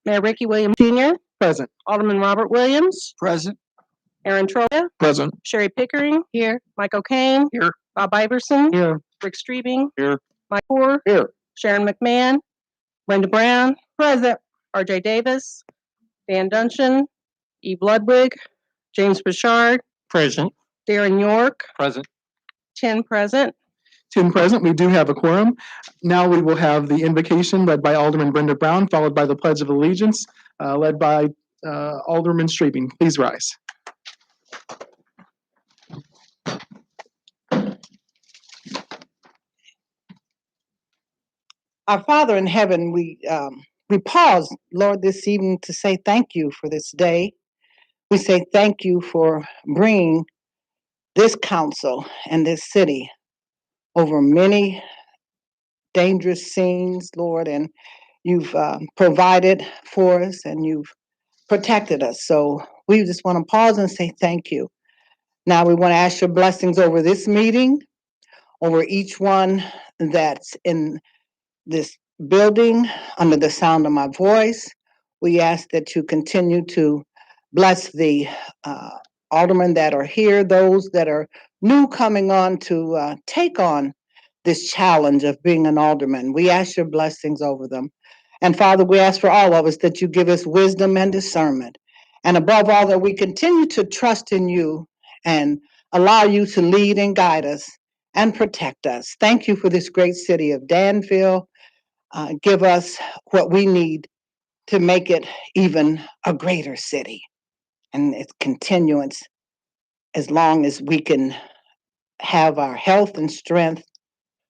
Mayor Ricky Williams Sr., Present. Alderman Robert Williams, Present. Aaron Troya, Present. Sherry Pickering, Here. Michael Kane, Here. Bob Iverson, Here. Rick Streebing, Here. Mike Hoare, Here. Sharon McMahon, Brenda Brown, present, RJ Davis, Dan Duncan, E. Bloodwig, James Bouchard, Present. Darren York, Present. 10 present. 10 present. We do have a quorum. Now we will have the invocation led by Alderman Brenda Brown, followed by the Pledge of Allegiance, led by Alderman Streebing. Please rise. Our Father in heaven, we pause, Lord, this evening to say thank you for this day. We say thank you for bringing this council and this city over many dangerous scenes, Lord, and you've provided for us and you've protected us. So we just want to pause and say thank you. Now we want to ask your blessings over this meeting, over each one that's in this building under the sound of my voice. We ask that you continue to bless the aldermen that are here, those that are new coming on to take on this challenge of being an alderman. We ask your blessings over them. And Father, we ask for all of us that you give us wisdom and discernment. And above all, that we continue to trust in you and allow you to lead and guide us and protect us. Thank you for this great city of Danville. Give us what we need to make it even a greater city and its continuance as long as we can have our health and strength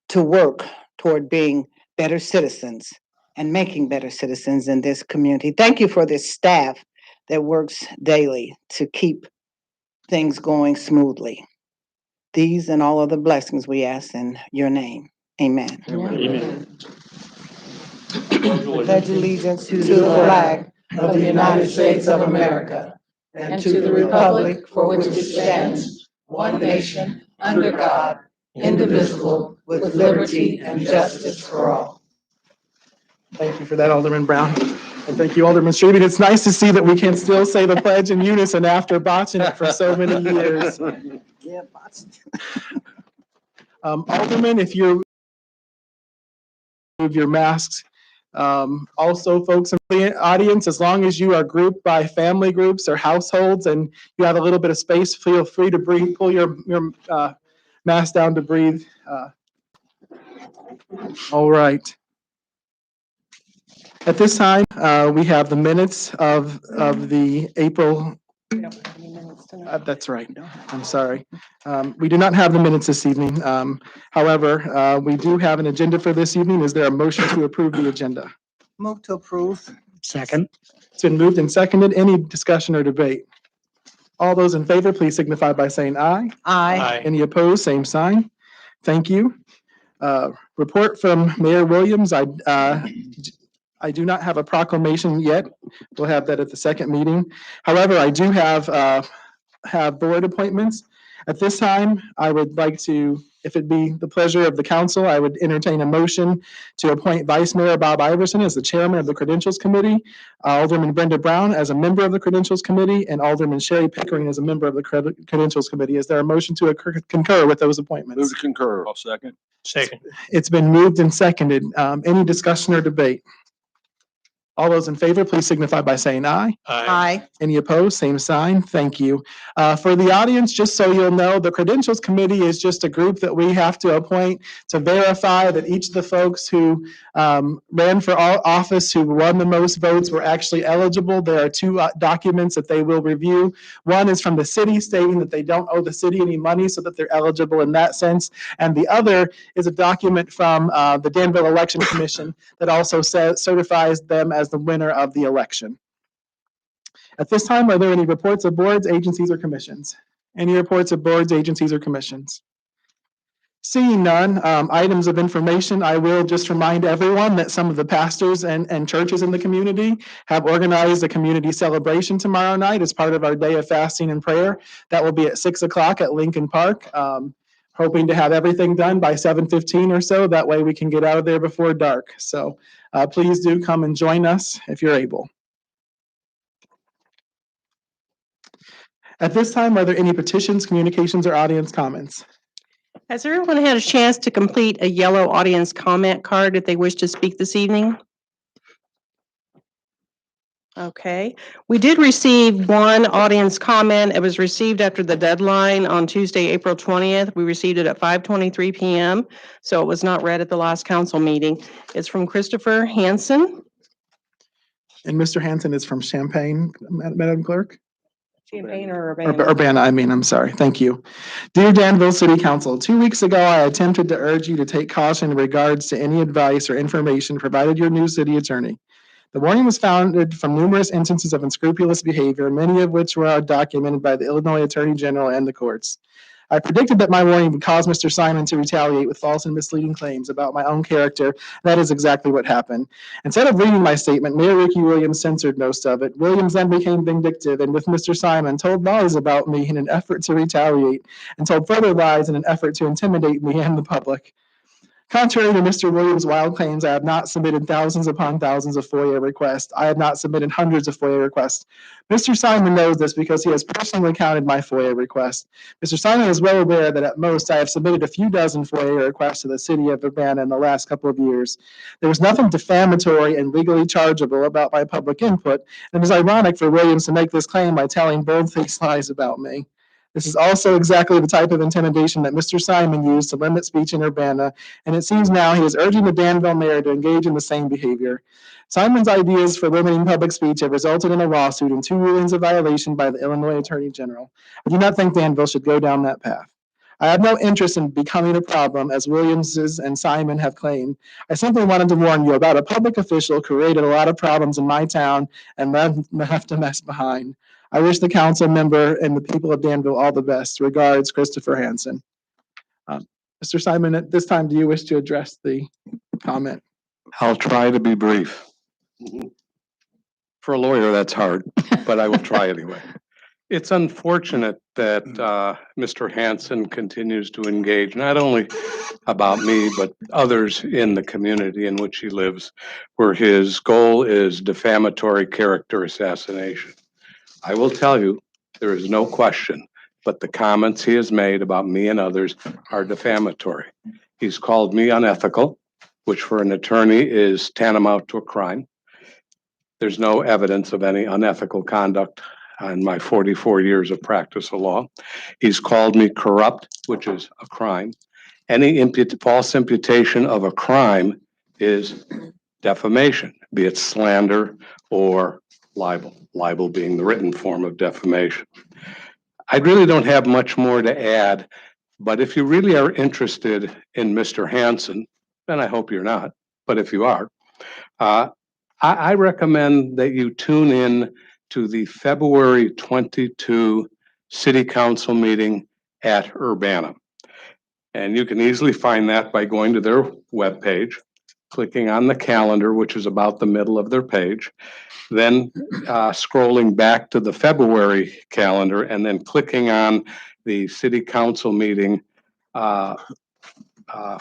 to work toward being better citizens and making better citizens in this community. Thank you for this staff that works daily to keep things going smoothly. These and all other blessings we ask in your name. Amen. Amen. Pledge allegiance to the flag of the United States of America and to the republic for which it stands, one nation, under God, indivisible, with liberty and justice for all. Thank you for that, Alderman Brown. And thank you, Alderman Streebing. It's nice to see that we can still say the pledge in unison after botching it for so many years. Yeah, Alderman, if you move your masks. Also, folks in the audience, as long as you are grouped by family groups or households and you have a little bit of space, feel free to breathe, pull your mask down to breathe. All right. At this time, we have the minutes of the April. That's right. I'm sorry. We do not have the minutes this evening. However, we do have an agenda for this evening. Is there a motion to approve the agenda? Move to approve. Second. It's been moved and seconded. Any discussion or debate? All those in favor, please signify by saying aye. Aye. Any opposed, same sign. Thank you. Report from Mayor Williams. I do not have a proclamation yet. We'll have that at the second meeting. However, I do have board appointments. At this time, I would like to, if it be the pleasure of the council, I would entertain a motion to appoint Vice Mayor Bob Iverson as the chairman of the Credentials Committee, Alderman Brenda Brown as a member of the Credentials Committee, and Alderman Sherry Pickering as a member of the Credentials Committee. Is there a motion to concur with those appointments? Move to concur. I'll second. Second. It's been moved and seconded. Any discussion or debate? All those in favor, please signify by saying aye. Aye. Any opposed? Same sign. Thank you. For the audience, just so you'll know, the Credentials Committee is just a group that we have to appoint to verify that each of the folks who ran for office, who won the most votes, were actually eligible. There are two documents that they will review. One is from the city stating that they don't owe the city any money so that they're eligible in that sense. And the other is a document from the Danville Election Commission that also certifies them as the winner of the election. At this time, are there any reports of boards, agencies, or commissions? Any reports of boards, agencies, or commissions? Seeing none, items of information, I will just remind everyone that some of the pastors and churches in the community have organized a community celebration tomorrow night as part of our day of fasting and prayer. That will be at 6 o'clock at Lincoln Park. hoping to have everything done by 7:15 or so. That way we can get out of there before dark. So please do come and join us if you're able. At this time, are there any petitions, communications, or audience comments? Has everyone had a chance to complete a yellow audience comment card if they wish to speak this evening? Okay. We did receive one audience comment. It was received after the deadline on Tuesday, April 20th. We received it at 5:23 p.m., so it was not read at the last council meeting. It's from Christopher Hansen. And Mr. Hanson is from Champaign, Madam Clerk? Champaign or Urbana? Urbana, I'm sorry. Thank you. Dear Danville City Council, 2 weeks ago, I attempted to urge you to take caution in regards to any advice or information provided your new city attorney. The warning was founded from numerous instances of unscrupulous behavior, many of which were documented by the Illinois Attorney General and the courts. I predicted that my warning would cause Mr. Simon to retaliate with false and misleading claims about my own character. That is exactly what happened. Instead of reading my statement, Mayor Ricky Williams censored most of it. Williams then became vindictive and with Mr. Simon told lies about me in an effort to retaliate and told further lies in an effort to intimidate me and the public. Contrary to Mr. Williams' wild claims, I have not submitted thousands upon thousands of FOIA requests. I have not submitted hundreds of FOIA requests. Mr. Simon knows this because he has personally counted my FOIA requests. Mr. Simon is well aware that at most I have submitted a few dozen FOIA requests to the city of Urbana in the last couple of years. There was nothing defamatory and legally chargeable about my public input, and it is ironic for Williams to make this claim by telling bold-faced lies about me. This is also exactly the type of intimidation that Mr. Simon used to limit speech in Urbana, and it seems now he is urging the Danville mayor to engage in the same behavior. Simon's ideas for limiting public speech have resulted in a lawsuit and 2 rulings of violation by the Illinois Attorney General. I do not think Danville should go down that path. I have no interest in becoming a problem, as Williamses and Simon have claimed. I simply wanted to warn you about a public official who created a lot of problems in my town and left a mess behind. I wish the council member and the people of Danville all the best. Regards, Christopher Hansen. Mr. Simon, at this time, do you wish to address the comment? I'll try to be brief. For a lawyer, that's hard, but I will try anyway. It's unfortunate that Mr. Hansen continues to engage not only about me, but others in the community in which he lives, where his goal is defamatory character assassination. I will tell you, there is no question, but the comments he has made about me and others are defamatory. He's called me unethical, which for an attorney is tantamount to a crime. There's no evidence of any unethical conduct in my 44 years of practice of law. He's called me corrupt, which is a crime. Any false imputation of a crime is defamation, be it slander or libel, libel being the written form of defamation. I really don't have much more to add, but if you really are interested in Mr. Hansen, and I hope you're not, but if you are, I recommend that you tune in to the February 22 City Council meeting at Urbana. And you can easily find that by going to their webpage, clicking on the calendar, which is about the middle of their page, then scrolling back to the February calendar and then clicking on the City Council meeting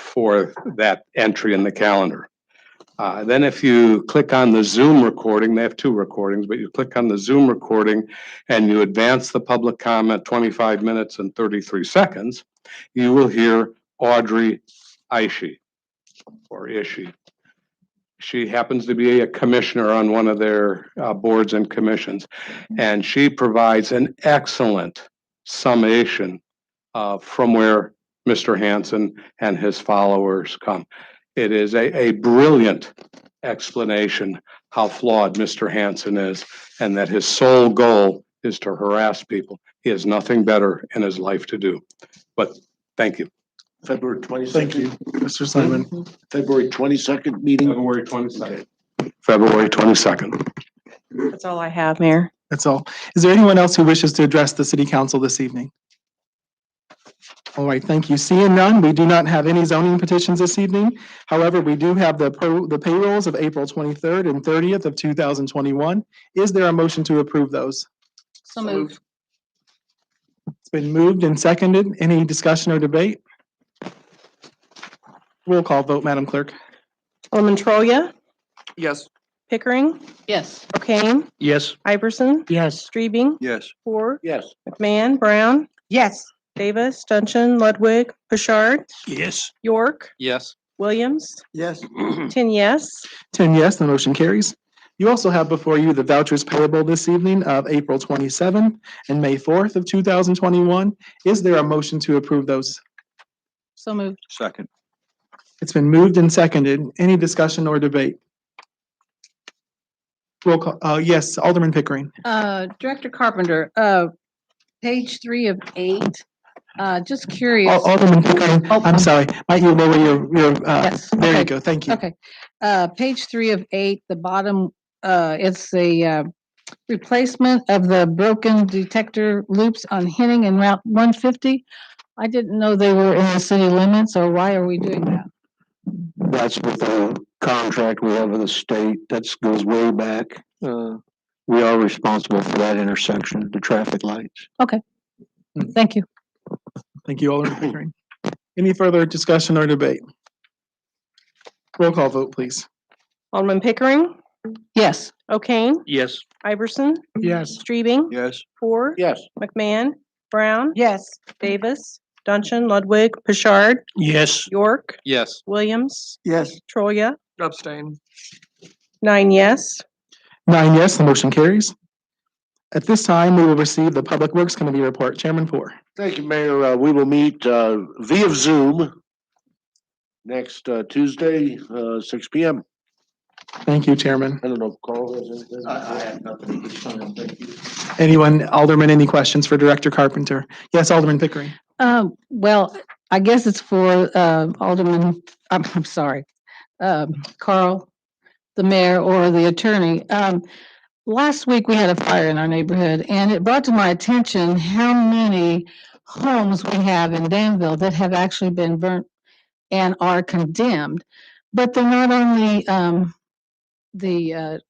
for that entry in the calendar. Then if you click on the Zoom recording, they have 2 recordings, but you click on the Zoom recording and you advance the public comment 25 minutes and 33 seconds, you will hear Audrey Ishii, or Ishii. She happens to be a commissioner on one of their boards and commissions, and she provides an excellent summation from where Mr. Hansen and his followers come. It is a brilliant explanation how flawed Mr. Hansen is, and that his sole goal is to harass people. He has nothing better in his life to do. But thank you. February 22nd. Thank you, Mr. Simon. February 22nd meeting. February 22nd. February 22nd. That's all I have, Mayor. That's all. Is there anyone else who wishes to address the city council this evening? All right, thank you. Seeing none, we do not have any zoning petitions this evening. However, we do have the payrolls of April 23rd and 30th of 2021. Is there a motion to approve those? So moved. It's been moved and seconded. Any discussion or debate? Roll call vote, Madam Clerk. Alderman Troya, Yes. Pickering, Yes. O'Kane, Yes. Iverson, Yes. Streebing, Yes. Ford, Yes. McMahon, Brown, Yes. Davis, Duncan, Ludwig, Bouchard, Yes. York, Yes. Williams, Yes. 10 yes. 10 yes, the motion carries. You also have before you the vouchers payable this evening of April 27th and May 4th of 2021. Is there a motion to approve those? So moved. Second. It's been moved and seconded. Any discussion or debate? Roll call, yes, Alderman Pickering. Director Carpenter, page 3 of 8, just curious. Alderman Pickering, I'm sorry, might you lower your, Yes, there you okay. go, thank you. Okay, page 3 of 8, the bottom, it's a replacement of the broken detector loops on Henning and Route 150. I didn't know they were in the city limits, or why are we doing that? That's with a contract we have with the state. That goes way back. We are responsible for that intersection, the traffic lights. Thank you. Thank you, Alderman Pickering. Any further discussion or debate? Roll call vote, please. Alderman Pickering, Yes. O'Kane, Yes. Iverson, Yes. Streebing, Yes. Ford, Yes. McMahon, Brown, Yes. Davis, Duncan, Ludwig, Bouchard, Yes. York, Yes. Williams, Yes. Troya, Abstain. 9 yes. 9 yes, the motion carries. At this time, we will receive the Public Works Committee report. Chairman Poor. Thank you, Mayor. We will meet via Zoom next Tuesday, 6 p.m. Thank you, Chairman. I don't know if Carl has anything. I have nothing at this time. Thank you. Anyone, Alderman, any questions for Director Carpenter? Yes, Alderman Pickering. Well, I guess it's for Alderman, I'm sorry, Carl, the mayor or the attorney. Last week, we had a fire in our neighborhood, and it brought to my attention how many homes we have in Danville that have actually been burnt and are condemned, but they're not on the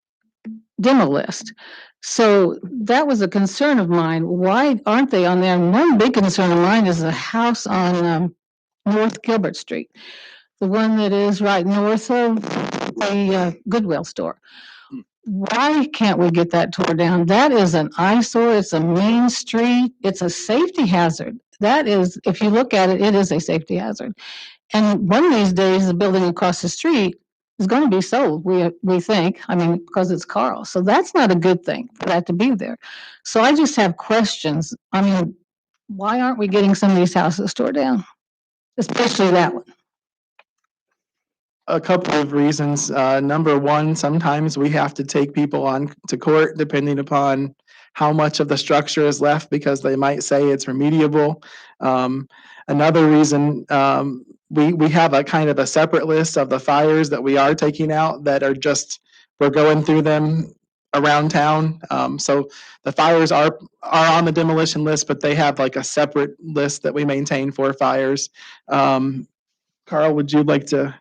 demo list. So that was a concern of mine. Why aren't they on there? And one big concern of mine is the house on North Gilbert Street, the one that is right north of the Goodwill store. Why can't we get that tore down? That is an eyesore. It's a main street. It's a safety hazard. That is, if you look at it, it is a safety hazard. And one of these days, the building across the street is going to be sold, we think, I mean, because it's Carl. So that's not a good thing for that to be there. So I just have questions. I mean, why aren't we getting some of these houses tore down? Especially that one. A couple of reasons. Number one, sometimes we have to take people on to court depending upon how much of the structure is left because they might say it's remediable. Another reason, we have a kind of a separate list of the fires that we are taking out that are just, we're going through them around town. So the fires are on the demolition list, but they have like a separate list that we maintain for fires. Carl, would you like to?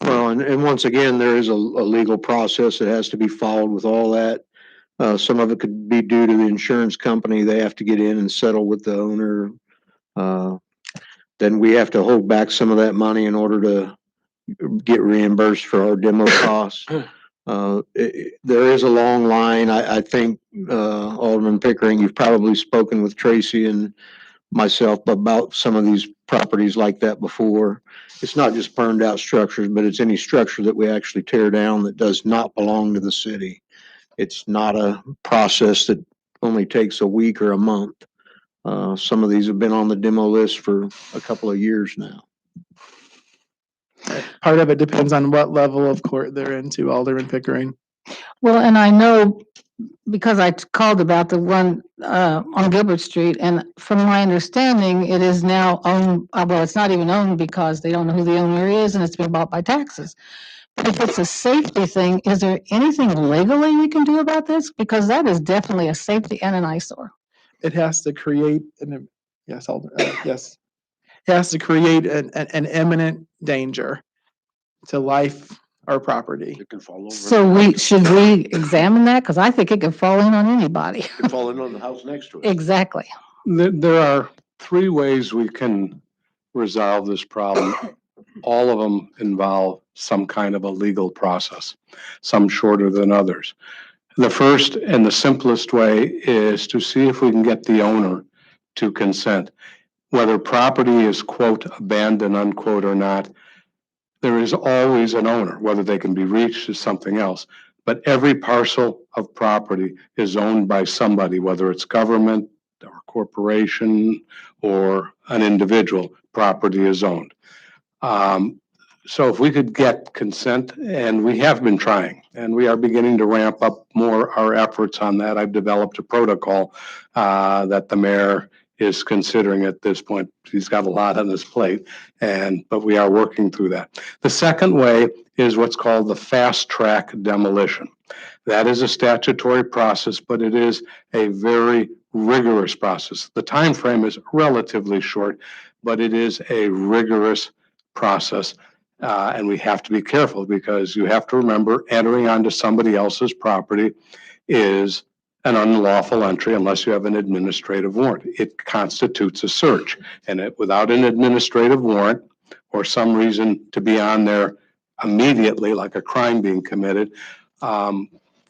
Well, and once again, there is a legal process that has to be followed with all that. Some of it could be due to the insurance company. They have to get in and settle with the owner. Then we have to hold back some of that money in order to get reimbursed for our demo costs. There is a long line. I think, Alderman Pickering, you've probably spoken with Tracy and myself about some of these properties like that before. It's not just burned out structures, but it's any structure that we actually tear down that does not belong to the city. It's not a process that only takes a week or a month. Some of these have been on the demo list for a couple of years now. Part of it depends on what level of court they're into, Alderman Pickering. Well, and I know because I called about the one on Gilbert Street, and from my understanding, it is now owned, well, it's not even owned because they don't know who the owner is and it's been bought by taxes. But if it's a safety thing, is there anything legally we can do about this? Because that is definitely a safety and an eyesore. It has to create yes, yes. It has to create an imminent danger to life or property. It can fall over. So should we examine that? Because I think it could fall in on anybody. It can fall in on the house next to it. Exactly. There are three ways we can resolve this problem. all of them involve some kind of a legal process, some shorter than others. The first and the simplest way is to see if we can get the owner to consent. Whether property is, quote, abandoned, unquote, or not, there is always an owner. Whether they can be reached is something else. But every parcel of property is owned by somebody, whether it's government or corporation or an individual, property is owned. So if we could get consent, and we have been trying, and we are beginning to ramp up more our efforts on that. I've developed a protocol that the mayor is considering at this point. He's got a lot on his plate, but we are working through that. The second way is what's called the fast track demolition. That is a statutory process, but it is a very rigorous process. The time frame is relatively short, but it is a rigorous process. And we have to be careful because you have to remember entering onto somebody else's property is an unlawful entry unless you have an administrative warrant. It constitutes a search, and without an administrative warrant or some reason to be on there immediately, like a crime being committed,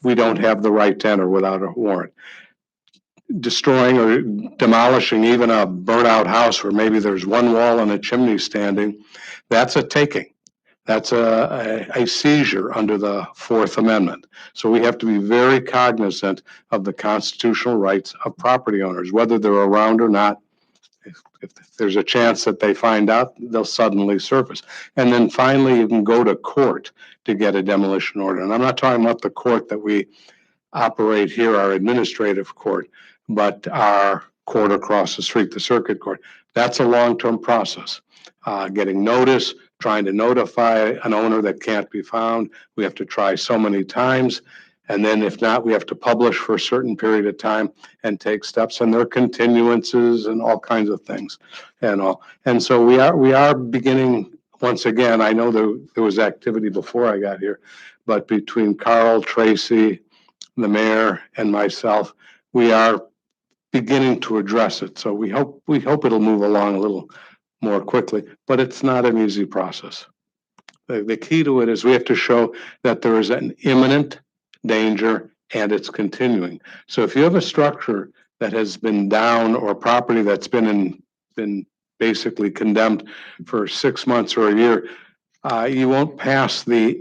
we don't have the right to enter without a warrant. Destroying or demolishing even a burnt out house where maybe there's one wall and a chimney standing, that's a taking. That's a seizure under the Fourth Amendment. So we have to be very cognizant of the constitutional rights of property owners, whether they're around or not. If there's a chance that they find out, they'll suddenly surface. And then finally, you can go to court to get a demolition order. And I'm not talking about the court that we operate here, our administrative court, but our court across the street, the circuit court. That's a long-term process. Getting notice, trying to notify an owner that can't be found. We have to try so many times. And then if not, we have to publish for a certain period of time and take steps, and there are continuances and all kinds of things and all. And so we are beginning, once again, I know there was activity before I got here, but between Carl, Tracy, the mayor, and myself, we are beginning to address it. So we hope it'll move along a little more quickly, but it's not an easy process. The key to it is we have to show that there is an imminent danger and it's continuing. So if you have a structure that has been down or property that's been basically condemned for 6 months or a year, you won't pass the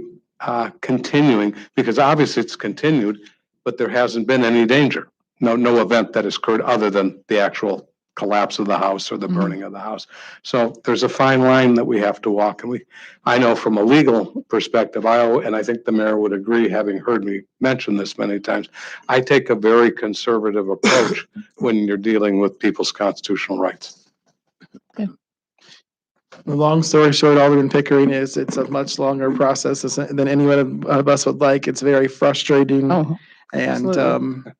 continuing, because obviously it's continued, but there hasn't been any danger. No event that has occurred other than the actual collapse of the house or the burning of the house. So there's a fine line that we have to walk. And I know from a legal perspective, and I think the mayor would agree, having heard me mention this many times, I take a very conservative approach when you're dealing with people's constitutional rights. The long story short, Alderman Pickering, is it's a much longer process than any one of us would like. It's very frustrating. Oh, And absolutely.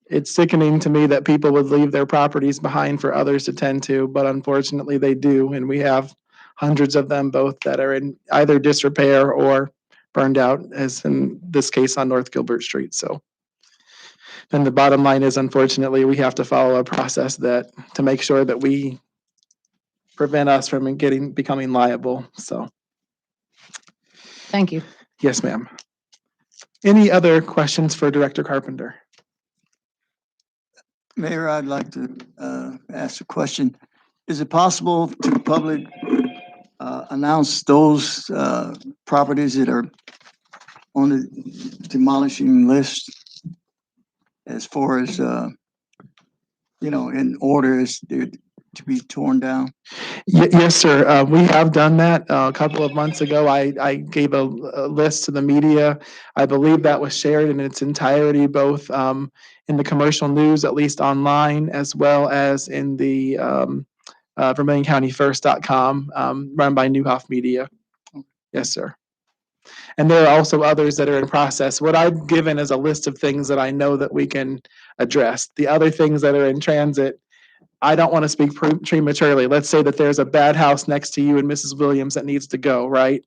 it's sickening to me that people would leave their properties behind for others to tend to, but unfortunately they do. And we have hundreds of them, both that are in either disrepair or burned out, as in this case on North Gilbert Street. So, and the bottom line is, unfortunately, we have to follow a process to make sure that we prevent us from becoming liable. So, Thank you. yes, ma'am. Any other questions for Director Carpenter? Mayor, I'd like to ask a question. Is it possible to public announce those properties that are on the demolishing list as far as, in order as they're to be torn down? Yes, sir. We have done that a couple of months ago. I gave a list to the media. I believe that was shared in its entirety, both in the commercial news, at least online, as well as in the VermilionCountyFirst.com, run by Newhoff Media. Yes, sir. And there are also others that are in process. What I've given is a list of things that I know that we can address. The other things that are in transit, I don't want to speak prematurely. Let's say that there's a bad house next to you and Mrs. Williams that needs to go, right?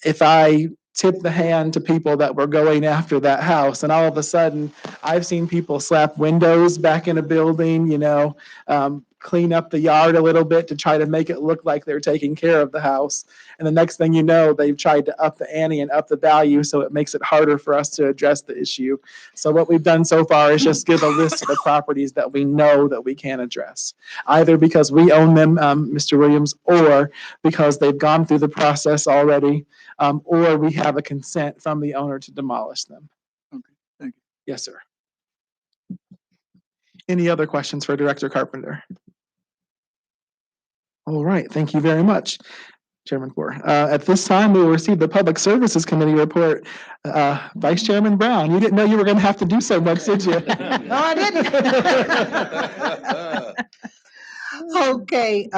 If I tip the hand to people that were going after that house, and all of a sudden I've seen people slap windows back in a building, clean up the yard a little bit to try to make it look like they're taking care of the house. And the next thing you know, they've tried to up the ante and up the value, so it makes it harder for us to address the issue. So what we've done so far is just give a list of the properties that we know that we can address, either because we own them, Mr. Williams, or because they've gone through the process already, or we have a consent from the owner to demolish them. Okay, thank you. Yes, sir. Any other questions for Director Carpenter? All right, thank you very much, Chairman Moore. At this time, we will receive the Public Services Committee report. Vice Chairman Brown, you didn't know you were going to have to do so much, did you? No, I didn't. Okay,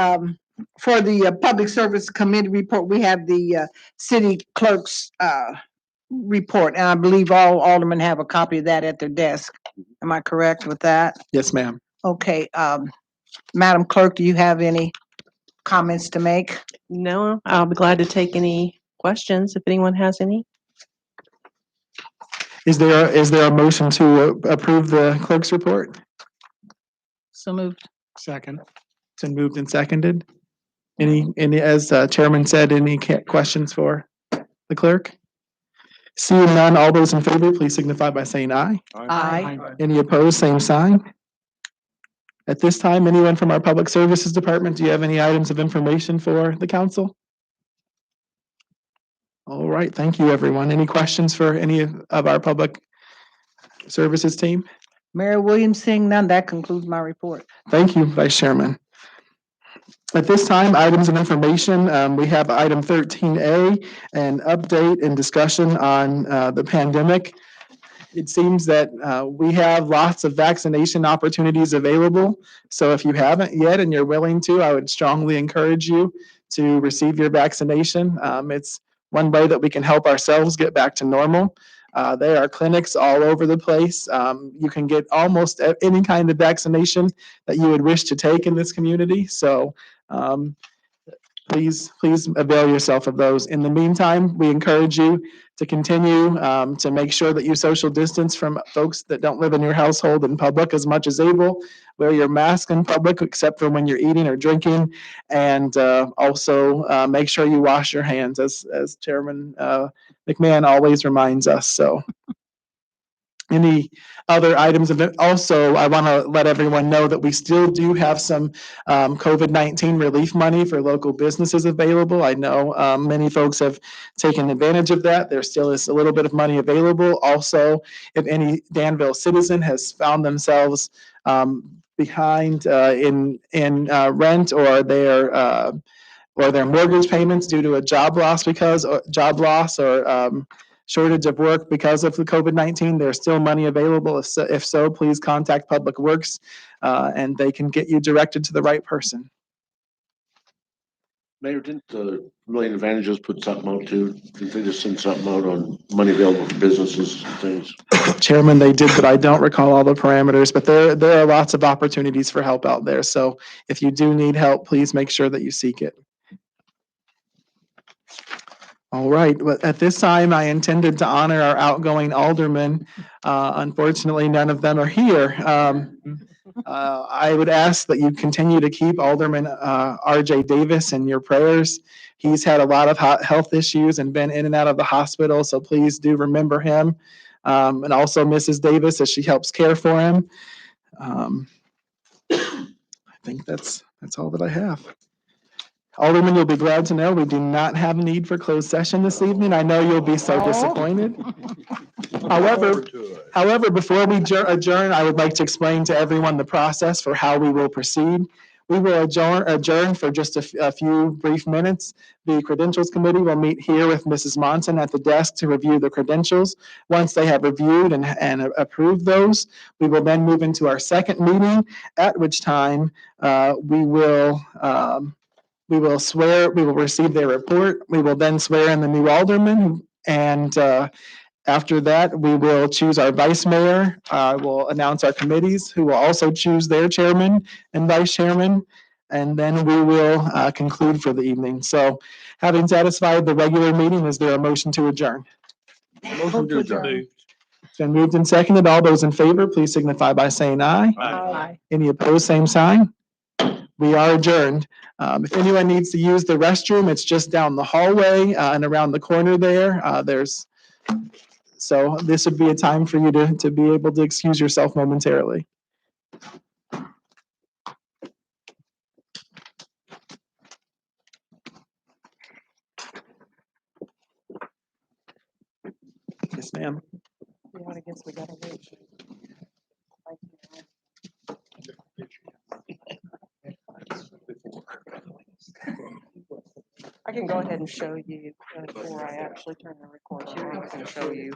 for the Public Service Committee report, we have the city clerk's report, and I believe all aldermen have a copy of that at their desk. Am I correct with that? Yes, ma'am. Okay, Madam Clerk, do you have any comments to make? No, I'll be glad to take any questions if anyone has any. Is there a motion to approve the clerk's report? So moved. Second. It's been moved and seconded. Any, as Chairman said, any questions for the clerk? Seeing none, all those in favor, please signify by saying aye. Aye. Any opposed, same sign. At this time, anyone from our Public Services Department, do you have any items of information for the council? All right, thank you, everyone. Any questions for any of our Public Services team? Mayor Williams, seeing none, that concludes my report. Thank you, Vice Chairman. At this time, items of information, we have item 13A, an update and discussion on the pandemic. It seems that we have lots of vaccination opportunities available. So if you haven't yet and you're willing to, I would strongly encourage you to receive your vaccination. It's one way that we can help ourselves get back to normal. There are clinics all over the place. You can get almost any kind of vaccination that you would wish to take in this community. So please avail yourself of those. In the meantime, we encourage you to continue to make sure that you social distance from folks that don't live in your household in public as much as able. Wear your mask in public except for when you're eating or drinking. And also make sure you wash your hands, as Chairman McMahon always reminds us. So any other items of it? Also, I want to let everyone know that we still do have some COVID-19 relief money for local businesses available. I know many folks have taken advantage of that. There still is a little bit of money available. Also, if any Danville citizen has found themselves behind in rent or their mortgage payments due to a job loss or shortage of work because of the COVID-19, there's still money available. If so, please contact Public Works and they can get you directed to the right person. Mayor, didn't the Million Advantages put something out too? Didn't they just send something out on money available for businesses and things? Chairman, they did, but I don't recall all the parameters, but there are lots of opportunities for help out there. So if you do need help, please make sure that you seek it. All right, well, at this time, I intended to honor our outgoing aldermen. Unfortunately, none of them are here. I would ask that you continue to keep Alderman R.J. Davis in your prayers. He's had a lot of health issues and been in and out of the hospital, so please do remember him. And also Mrs. Davis as she helps care for him. I think that's all that I have. Alderman, you'll be glad to know we do not have a need for closed session this evening. I know you'll be so disappointed. However, before we adjourn, I would like to explain to everyone the process for how we will proceed. We will adjourn for just a few brief minutes. The Credentials Committee will meet here with Mrs. Monson at the desk to review the credentials. Once they have reviewed and approved those, we will then move into our second meeting, at which time we will receive their report. We will then swear in the new alderman, and after that, we will choose our vice mayor. We'll announce our committees, who will also choose their chairman and vice chairman, and then we will conclude for the evening. So, having satisfied the regular meeting, is there a motion to adjourn? Motion to adjourn. It's been moved and seconded. All those in favor, please signify by saying aye. Aye. Any opposed, same sign. we are adjourned. If anyone needs to use the restroom, it's just down the hallway and around the corner there. So this would be a time for you to be able to excuse yourself momentarily. Yes, ma'am. I guess we gotta wait. I can go ahead and show you before I actually turn the recorder on. I can show you.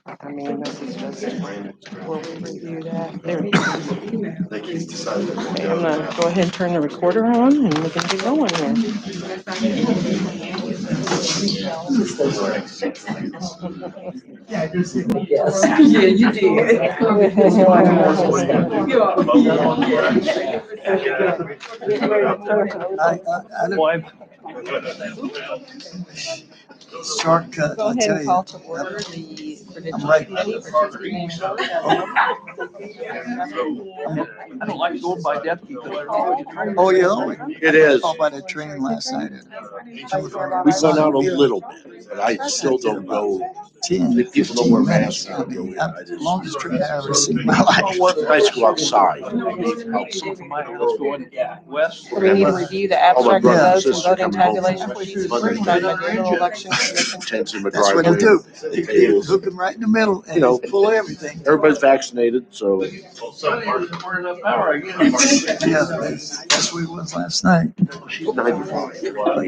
I mean, this is just where we review that. There it is. Okay, I'm gonna go ahead and turn the recorder on and we can get going here. Yeah, you did. Shortcut, Go I ahead tell and call you. to order the I'm right. I don't like going by deputy. Oh, yeah? It is. I saw by the train last night. We've gone out a little bit, but I still don't go. 10, If people know 15 where minutes. masks I are, mean, I the just- longest train I ever seen in my life. It's nice to go outside. From my house going west. We need to review the All my abstract of brothers and votes and sisters are voting coming home tabulation from procedures Monday, by the Danville Election Commission. tents in the That's what they driveway. do. They hook them right in the middle and You know, pull everything. Everybody's vaccinated, so Yeah, that's what it was last night. she's 95. But,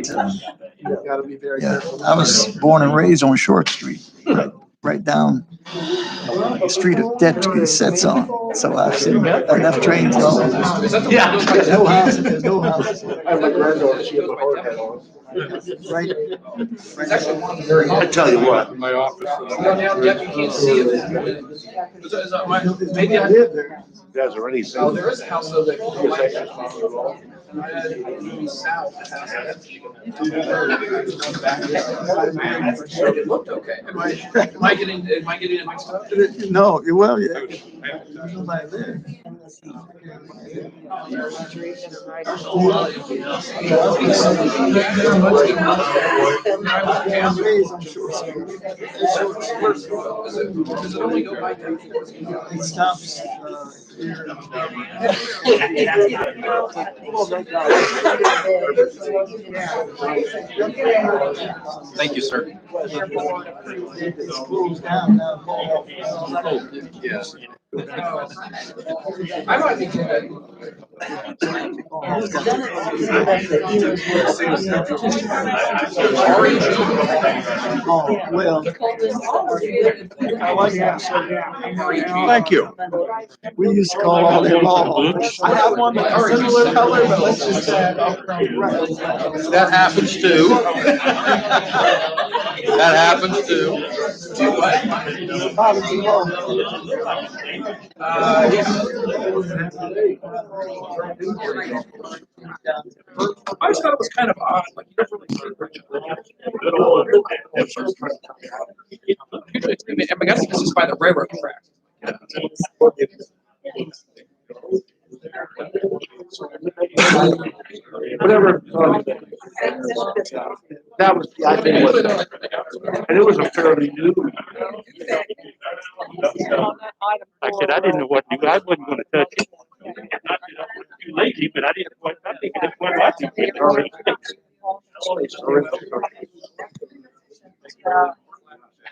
You gotta be very yeah, careful. I was born and raised on Short Street, right down the street of Deputy sets on. So I've seen enough trains going. Yeah. No houses, there's no houses. I have my granddaughter, she has a hard hat on. Right. I tell you what. In my office. You can't see it. Maybe I live there. Guys, are anything? Oh, there is a house though that. It looked okay. Am I getting it mixed up? No, well, yeah. Nobody there. I'm raised on Short Street. Does it only go by 10? It stops here. Thank you, sir. It schools down now. Yes. I might be good. Oh, well. I like that. Thank you. We used to call all them all. I have one that's a similar color, but let's just say. That happens too. That happens too. I just thought it was kind of odd, like you don't really see I guess this is by the railroad track. Whatever. That was, I think, and it was a fairly new. I said, I didn't know what to do. I wasn't gonna touch it. Not that I was too lazy, but I didn't quite, I think that's what I think.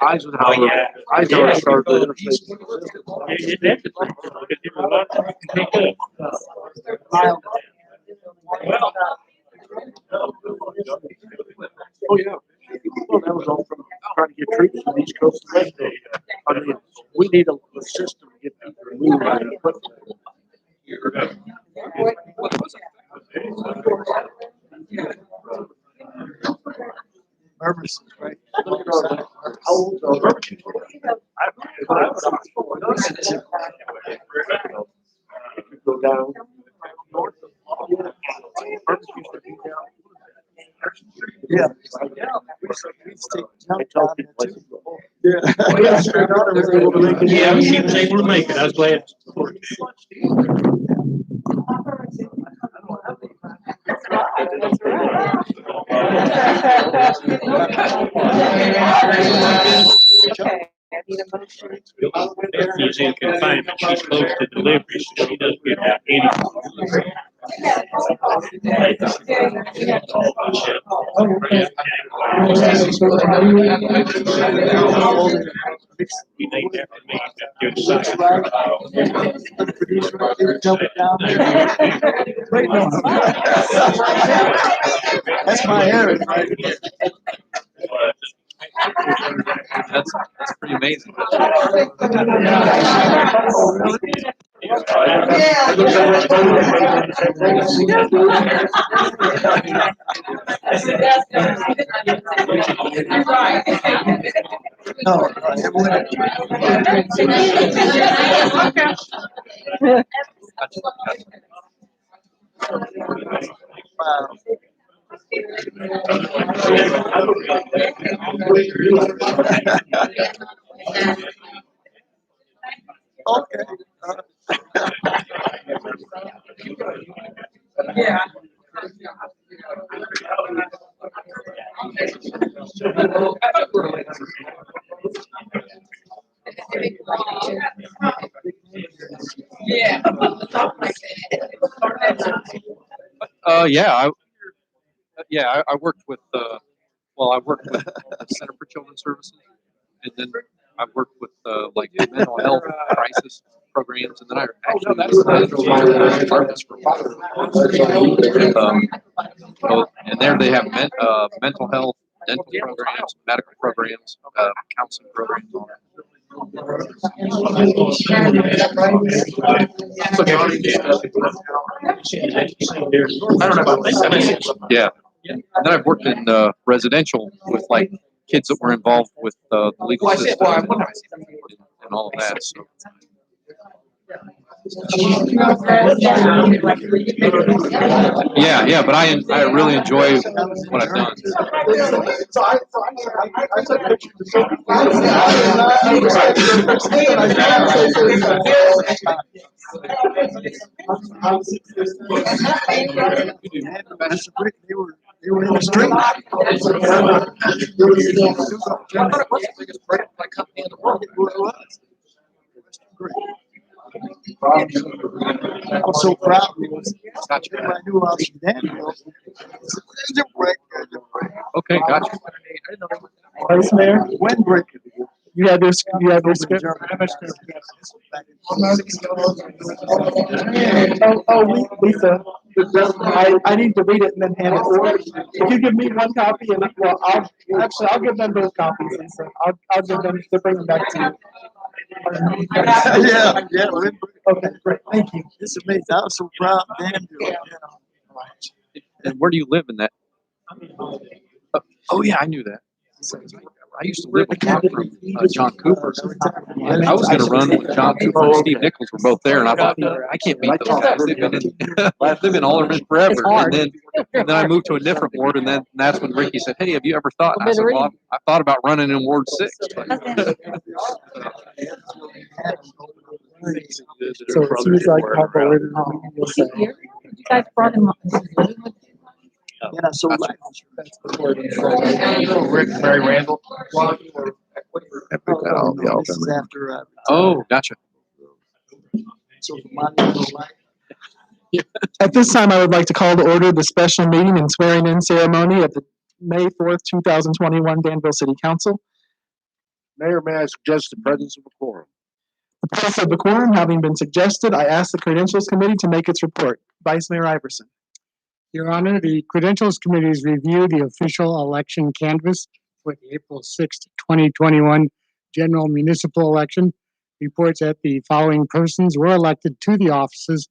Eisenhower, Eisenhower started the interface. It's interesting, because there was a lot that you can pick up. Oh, yeah. Well, that was all from trying to get troops from the East Coast. I mean, we need a system to get people to move out of the footprint. Purpose, right? How old are you? Go down. Yeah. Yeah, she was able to make it. I was glad. He's in confinement. She's close to delivery, so she doesn't get out any. He named after me. Good science. That's my area, right? That's pretty amazing. No, okay. I worked with, I worked with the Center for Children's Services, and then I worked with, like mental health crisis programs, and then I actually was departments for a while. And there they have mental health, dental programs, medical programs, counseling programs on it. Yeah. And then I've worked in residential with like kids that were involved with the legal system and all of that. So. Yeah, but I really enjoy what I've done. They were in the street. I'm so proud because I knew I was from Danville. There's a break. Okay, gotcha. Vice Mayor, When break? you have your script? Lisa, I need to read it and then hand it over. If you give me one copy and, well, I'll give them both copies, Lisa. I'll give them, to bring them back to you. Yeah. Okay, great, thank you. It's amazing. I was so proud of Danville. And where do you live in that? Oh yeah, I knew that. I used to live across from John Cooper's. And I was going to run with John Cooper and Steve Nichols were both there, and I thought, I can't beat those guys. They've been in, they've been Alderman forever. And then I moved to a different ward, and then that's when Ricky said, "Hey, have you ever thought?" And I said, "Well, I thought about running in Ward 6." But So it seems like You guys brought him up. And I sold my Rick, Mary Randall. This is after, oh, gotcha. so the money, At this time, I would like to call to order the special meeting and swearing in ceremony of the May 4th, 2021 Danville City Council. Mayor, may I suggest the presence of a quorum? The presence of the quorum having been suggested, I ask the Credentials Committee to make its report. Vice Mayor Iverson. Your Honor, the Credentials Committee's review the official election canvass for the April 6th, 2021 general municipal election reports that the following persons were elected to the offices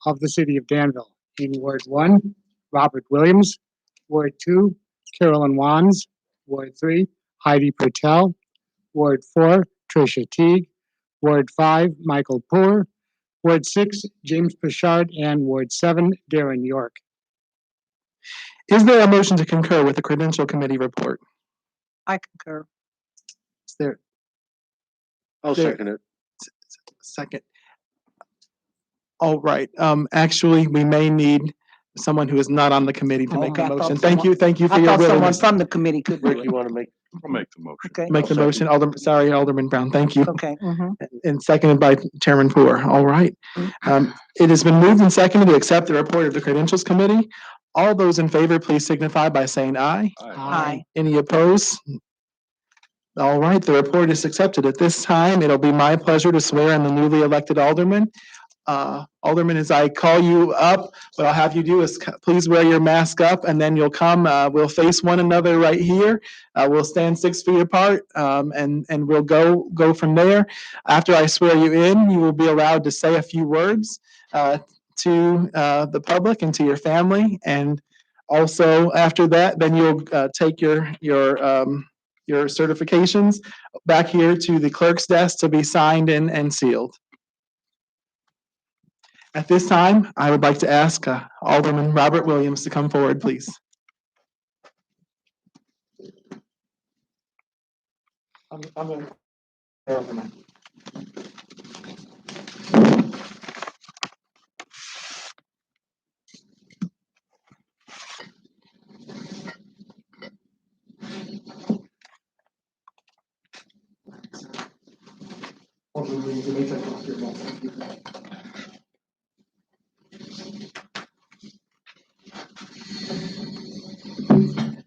of the city of Danville. In Ward 1, Robert Williams. Ward 2, Carolyn Wands. Ward 3, Heidi Patel. Ward 4, Tricia Teague. Ward 5, Michael Poor. Ward 6, James Pichard. And Ward 7, Darren York. Is there a motion to concur with the Credential Committee report? I concur. Is there I'll There- second it. second? All right, actually, we may need someone who is not on the committee to make Okay, the I thought motion. someone- Thank you for I your thought someone willingness. from the committee could do Rick, it. you want to make? I'll make the motion. Okay, Make the I'll motion, Alderman Brown, thank you. okay. Mhm. And seconded by Chairman Poor. All right. It has been moved and seconded to accept the report of the Credentials Committee. All those in favor, please signify by saying aye. Aye. Any opposed? All right, the report is accepted. At this time, it'll be my pleasure to swear in the newly elected alderman. Alderman, as I call you up, what I'll have you do is please wear your mask up and then you'll come, we'll face one another right here. We'll stand 6 feet apart, and we'll go from there. After I swear you in, you will be allowed to say a few words to the public and to your family. And also after that, then you'll take your certifications back here to the clerk's desk to be signed and sealed. At this time, I would like to ask Alderman Robert Williams to come forward, please.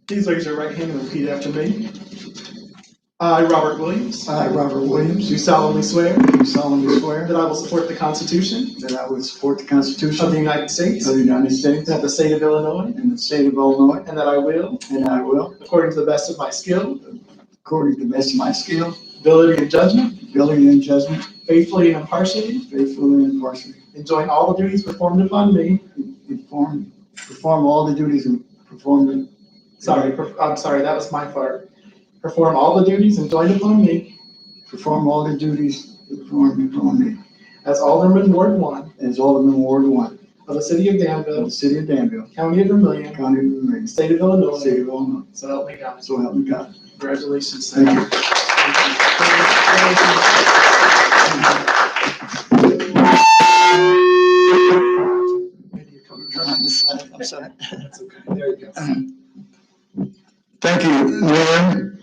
Please raise your right hand and repeat after me. I, Robert Williams, I, Robert Williams, do solemnly swear do solemnly swear that I will support the Constitution that I will support the Constitution of the United States of the United States and of the state of Illinois, and the state of Illinois, and that I will, and I will, according to the best of my skill, according to the best of my skill, ability, and judgment, ability, and judgment, faithfully and impartially, faithfully and impartially, enjoying all the duties performed upon me. perform all the duties performed. I'm sorry, that was my part. Perform all the duties enjoined upon me Perform all the duties performed upon me as Alderman Ward 1 as Alderman Ward 1 of the city of of Danville, the city of Danville, county of Vermilion, county of Vermilion, state of Illinois, state of Illinois. so help me God. So help me God. Congratulations. Thank you. I'm sorry. Thank you, Mayor.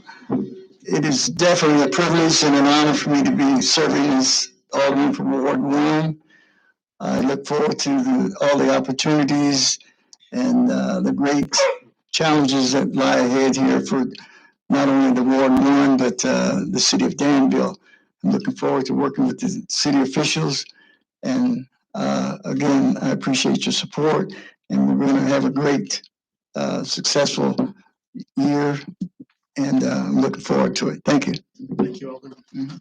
It is definitely a privilege and an honor for me to be serving as Alderman from Ward 1. I look forward to all the opportunities and the great challenges that lie ahead here for not only the Ward 1, but the city of Danville. I'm looking forward to working with the city officials. And again, I appreciate your support, and we're going to have a great, successful year, and I'm looking forward to it. Thank you. Thank you, Alderman.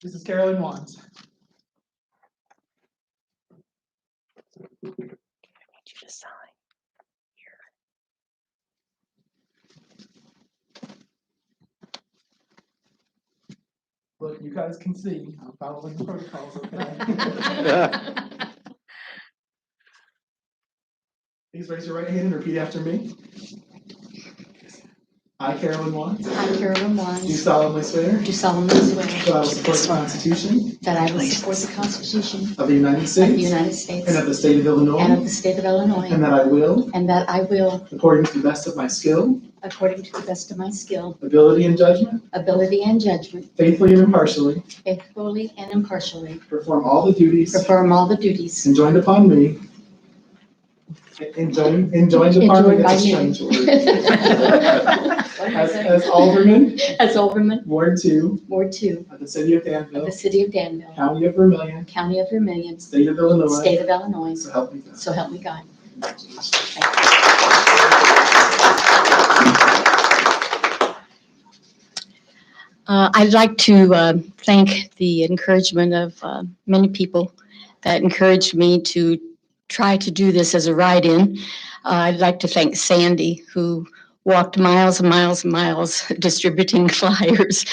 This is Carolyn Wands. I need you to sign. Look, you guys can see, I'm following the protocols, okay? Please raise your right hand and repeat after me. I, Carolyn Wands, I, Carolyn do Wines, solemnly swear do solemnly swear that I will support the Constitution that I will support the Constitution of the United of the States United States and of the state of and of Illinois, the state of Illinois, and that I will, according to the best of my skill, according to the best of my skill, ability, and judgment, ability, and judgment, faithfully and impartially, faithfully and impartially, perform all the duties perform all the duties enjoined upon me. Enjoined upon me, enjoined by that's a me. strange word. As Alderman, As Alderman, Ward 2 Ward 2 of the city of of the Danville, city of Danville, county of Vermilion, county of Vermilion, state of Illinois, state of Illinois, so help me God. so help me God. I'd like to thank the encouragement of many people that encouraged me to try to do this as a write-in. I'd like to thank Sandy, who walked miles and miles and miles distributing flyers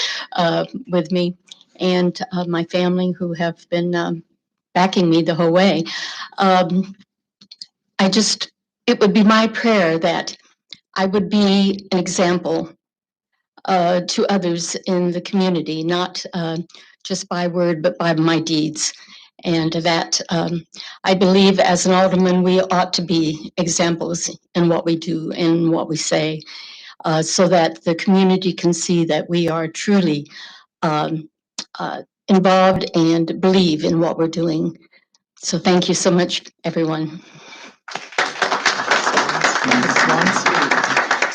with me, and my family who have been backing me the whole way. It would be my prayer that I would be an example to others in the community, not just by word, but by my deeds. And that I believe as an alderman, we ought to be examples in what we do and what we say, so that the community can see that we are truly involved and believe in what we're doing. So thank you so much, everyone.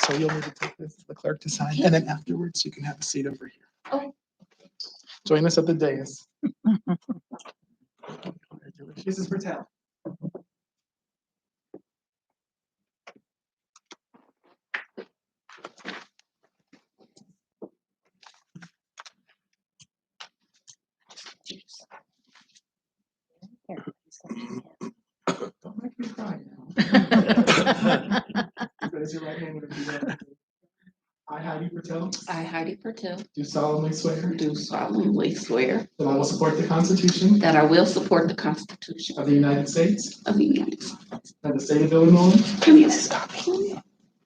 So you'll need to take this to the clerk to sign, and then afterwards you can have a seat over here. Oh. Join us at the dais. Mrs. Patel. Don't make me cry now. Raise your right hand and repeat after me. I, Heidi Patel, I, Heidi Patel, do solemnly swear do solemnly swear that I will support the Constitution that I will support the Constitution of the United States of the United States and the state of Illinois, and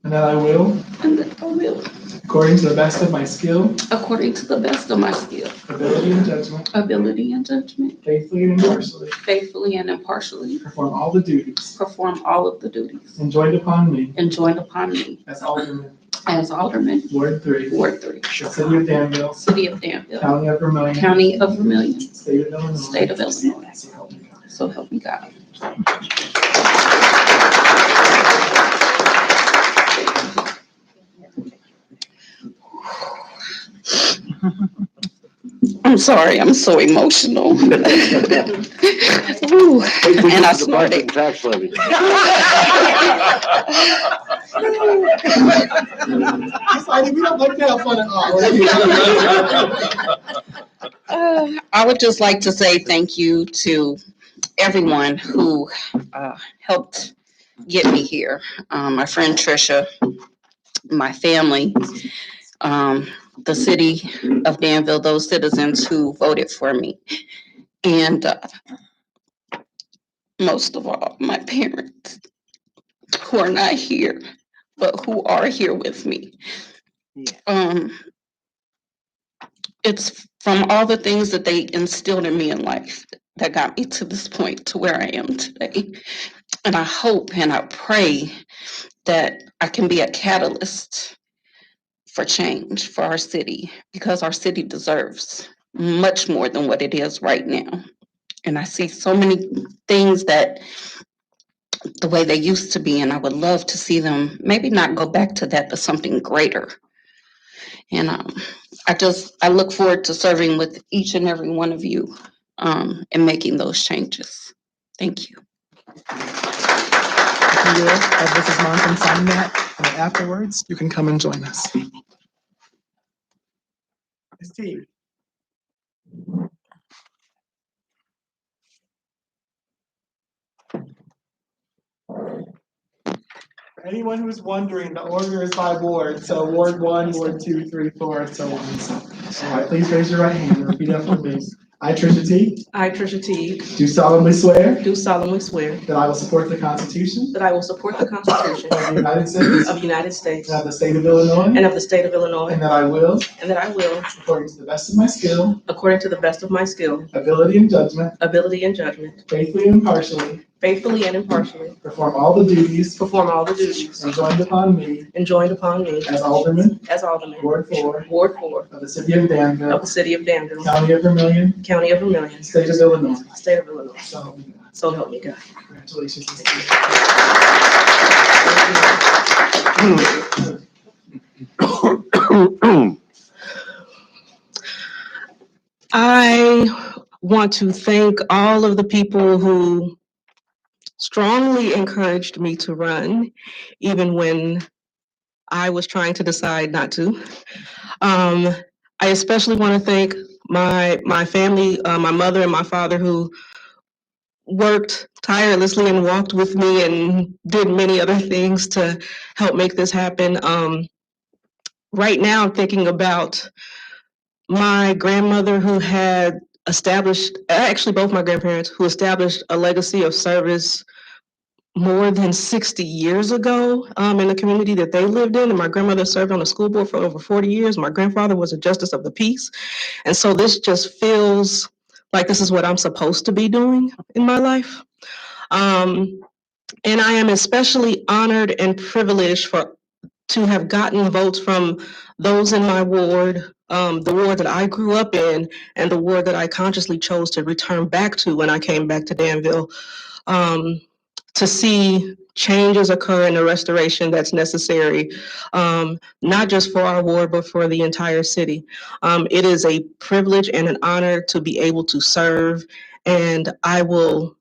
and that I will, that I will, according to the best of my skill, according to the best of my skill, ability, and judgment, faithfully and impartially, perform all the duties enjoined upon me as Alderman, Ward 3, the City of Danville, County of Vermilion, State of Illinois. So help me God. So help me God. I'm sorry, I'm so emotional. Ooh, and I snorted. Tax levy. We don't like to have fun at all. I would just like to say thank you to everyone who helped get me here. My friend Trisha, my family, the city of Danville, those citizens who voted for me, and most of all, my parents who are not here, but who are here with me. It's from all the things that they instilled in me in life that got me to this point, to where I am today. And I hope and I pray that I can be a catalyst for change for our city, because our city deserves much more than what it is right now. And I see so many things that the way they used to be, and I would love to see them maybe not go back to that, but something greater. And I look forward to serving with each and every one of you and making those changes. Thank you. If you will, have Mrs. Monson sign that, and then afterwards, you can come and join us. Ms. T. For anyone who's wondering, the order is by ward, so Ward 1, Ward 2, 3, 4, and so on. So, all right, please raise your right hand and repeat after me. I, Trisha T. I, Trisha Teague, Do solemnly swear do solemnly swear that I will support the Constitution that I will support the Constitution of the United States of the United States and of the state of Illinois, and of the state of Illinois, and that I will, and that I will, according to the best of my skill, according to the best of my skill, ability, and judgment, faithfully and impartially, perform all the duties enjoined upon me as Alderman, Ward 4, of the City of Danville, County of Vermilion, State of Illinois. So help me God. So help me God. Congratulations, Ms. T. I want to thank all of the people who strongly encouraged me to run, even when I was trying to decide not to. I especially want to thank my family, my mother and my father, who worked tirelessly and walked with me and did many other things to help make this happen. Right now, I'm thinking about my grandmother who had established, actually both my grandparents, who established a legacy of service more than 60 years ago in the community that they lived in. And my grandmother served on the school board for over 40 years. My grandfather was a justice of the peace. And so this just feels like this is what I'm supposed to be doing in my life. And I am especially honored and privileged to have gotten votes from those in my ward, the ward that I grew up in, and the ward that I consciously chose to return back to when I came back to Danville, to see changes occur in the restoration that's necessary, not just for our ward, but for the entire city. It is a privilege and an honor to be able to serve, and I will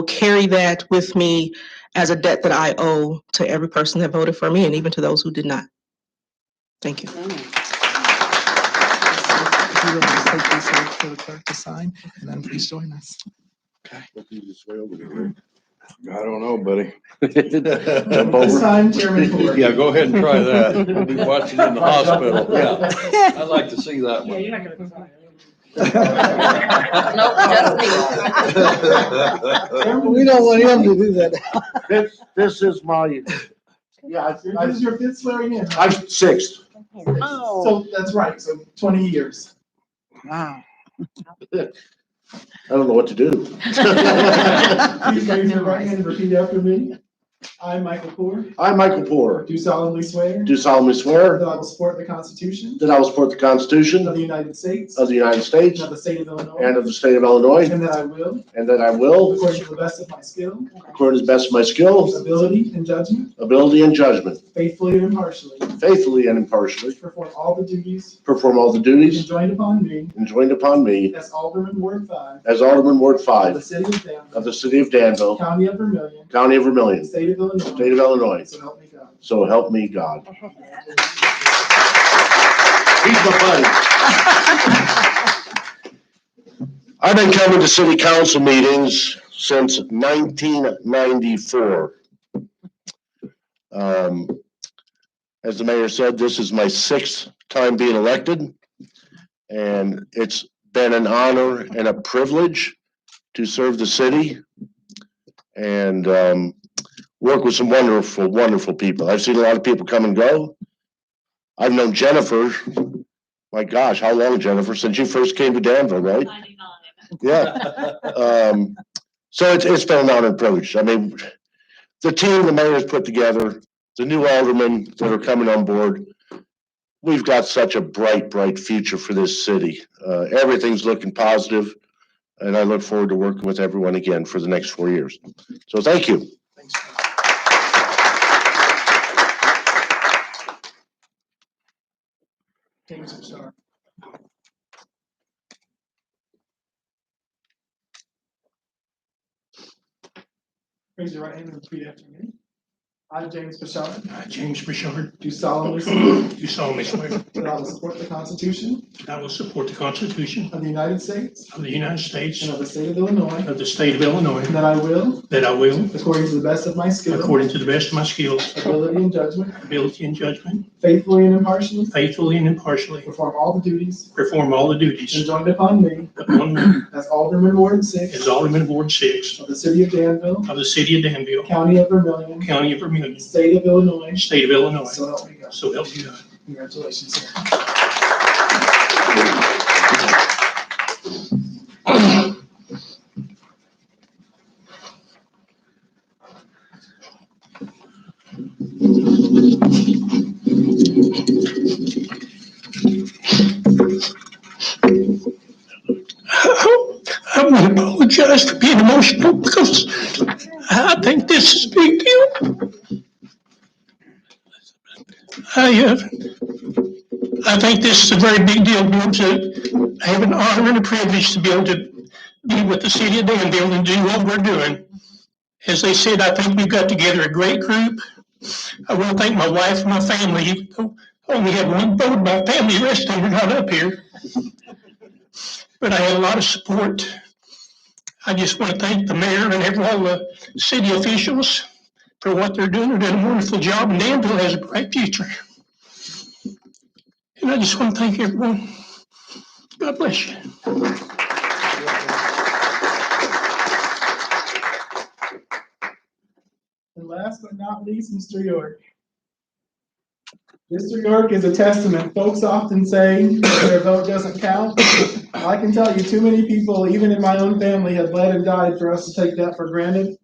carry that with me as a debt that I owe to every person that voted for me and even to those who did not. Thank you. If you would just take these here for the clerk to sign, and then please join us. I don't know, buddy. This time, Chairman Ford. Yeah, go ahead and try that. I'll be watching in the hospital. Yeah, I'd like to see that one. You're not gonna sign. Nope, just me. We don't want him to do that. This is my, yeah, This is your fifth swearing in. I'm sixth. Oh, So that's right, so 20 years. wow. I don't know what to do. Please raise your right hand and repeat after me. I, Michael Ford, I, Michael Poor, do solemnly swear do solemnly swear that I will support the Constitution that I will support the Constitution of the United States of the United States and of the state of Illinois, and of the state of Illinois, and that I will, and that I will, according to the best of my skill, according to the best of my skill, ability, and judgment, ability, and judgment, faithfully and impartially, faithfully and impartially, perform all the duties perform all the duties enjoined upon me enjoined upon me as Alderman Ward 5 as Alderman Ward of the 5 city of Danville, of the city of Danville, county of Vermillion, county of Vermillion, state of Illinois, state of Illinois. so help me God. So help me God. He's my buddy. I've been coming to city council meetings since 1994. As the mayor said, this is my sixth time being elected. And it's been an honor and a privilege to serve the city and work with some wonderful, wonderful people. I've seen a lot of people come and go. I've known Jennifer, my gosh, how long, Jennifer? Since you first came to Danville, right? 99. Yeah. So it's been an honor and privilege. I mean, the team the mayor's put together, the new aldermen that are coming on board, we've got such a bright, bright future for this city. Everything's looking positive, and I look forward to working with everyone again for the next 4 years. So thank you. Thanks. James Bouchard. Raise your right hand and repeat after me. I, James Bouchard, James Richard, do solemnly swear do solemnly swear that I will support the Constitution that I will support the Constitution of the United States of the United States and of the state of Illinois, of the state of Illinois, and that I will, according to the best of my skill, to the best of my skills, ability, and judgment, faithfully and impartially, perform all the duties perform all the duties enjoined upon me upon me as Alderman Ward 6 as Alderman of Ward 6 of the city of Danville, of the city of Danville, county of Vermillion, county of Vermillion, state of Illinois, state of Illinois. so help me God. So help me God. Congratulations, sir. I want to apologize for being emotional because I think this is a big deal. I think this is a very big deal, to be able to have an honor and a privilege to be able to be with the city of Danville and do what we're doing. As they said, I think we've got together a great group. I want to thank my wife and my family. Even though I only have one vote, my family, the rest of them are not up here. But I had a lot of support. I just want to thank the mayor and all the city officials for what they're doing. They're doing a wonderful job, and Danville has a bright future. And I just want to thank everyone. God bless you. And last but not least, Mr. York. Mr. York is a testament. Folks often say their vote doesn't count. I can tell you too many people, even in my own family, have bled and died for us to take that for granted.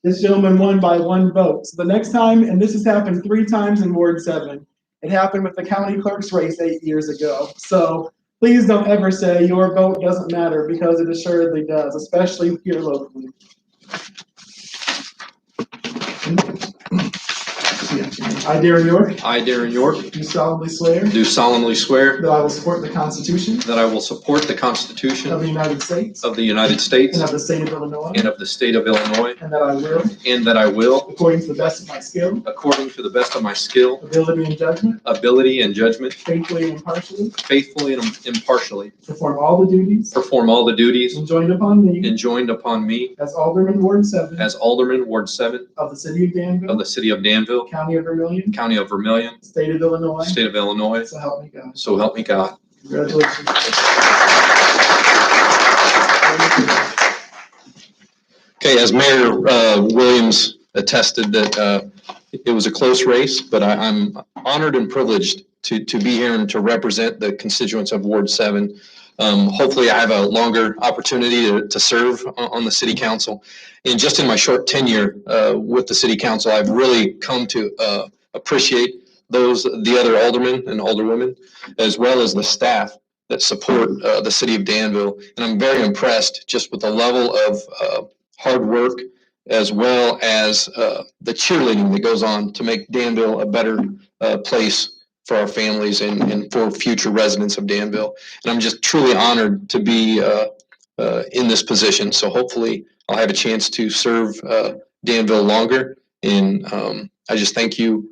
This gentleman won by 1 vote. So the next time, and this has happened 3 times in Ward 7, it happened with the county clerk's race 8 years ago. So please don't ever say your vote doesn't matter, because it assuredly does, especially here locally. I, Darren York, I, Darren York, do solemnly swear do solemnly swear that I will support the Constitution that I will support the Constitution of the United States of the United States and of the state of Illinois, and of the state of Illinois, and that I will, according to the best of my skill, ability, and judgment, faithfully and impartially, perform all the duties enjoined upon me as Alderman Ward 7 of the city of Danville, County of Vermilion, state of Illinois. So help me God. So help me God. Congratulations. Okay, as Mayor Williams attested that it was a close race, but I'm honored and privileged to be here and to represent the constituents of Ward 7. Hopefully I have a longer opportunity to serve on the city council. And just in my short tenure with the city council, I've really come to appreciate the other aldermen and alderwomen, as well as the staff that support the city of Danville. And I'm very impressed just with the level of hard work, as well as the cheerleading that goes on to make Danville a better place for our families and for future residents of Danville. And I'm just truly honored to be in this position. So hopefully I'll have a chance to serve Danville longer. And I just thank you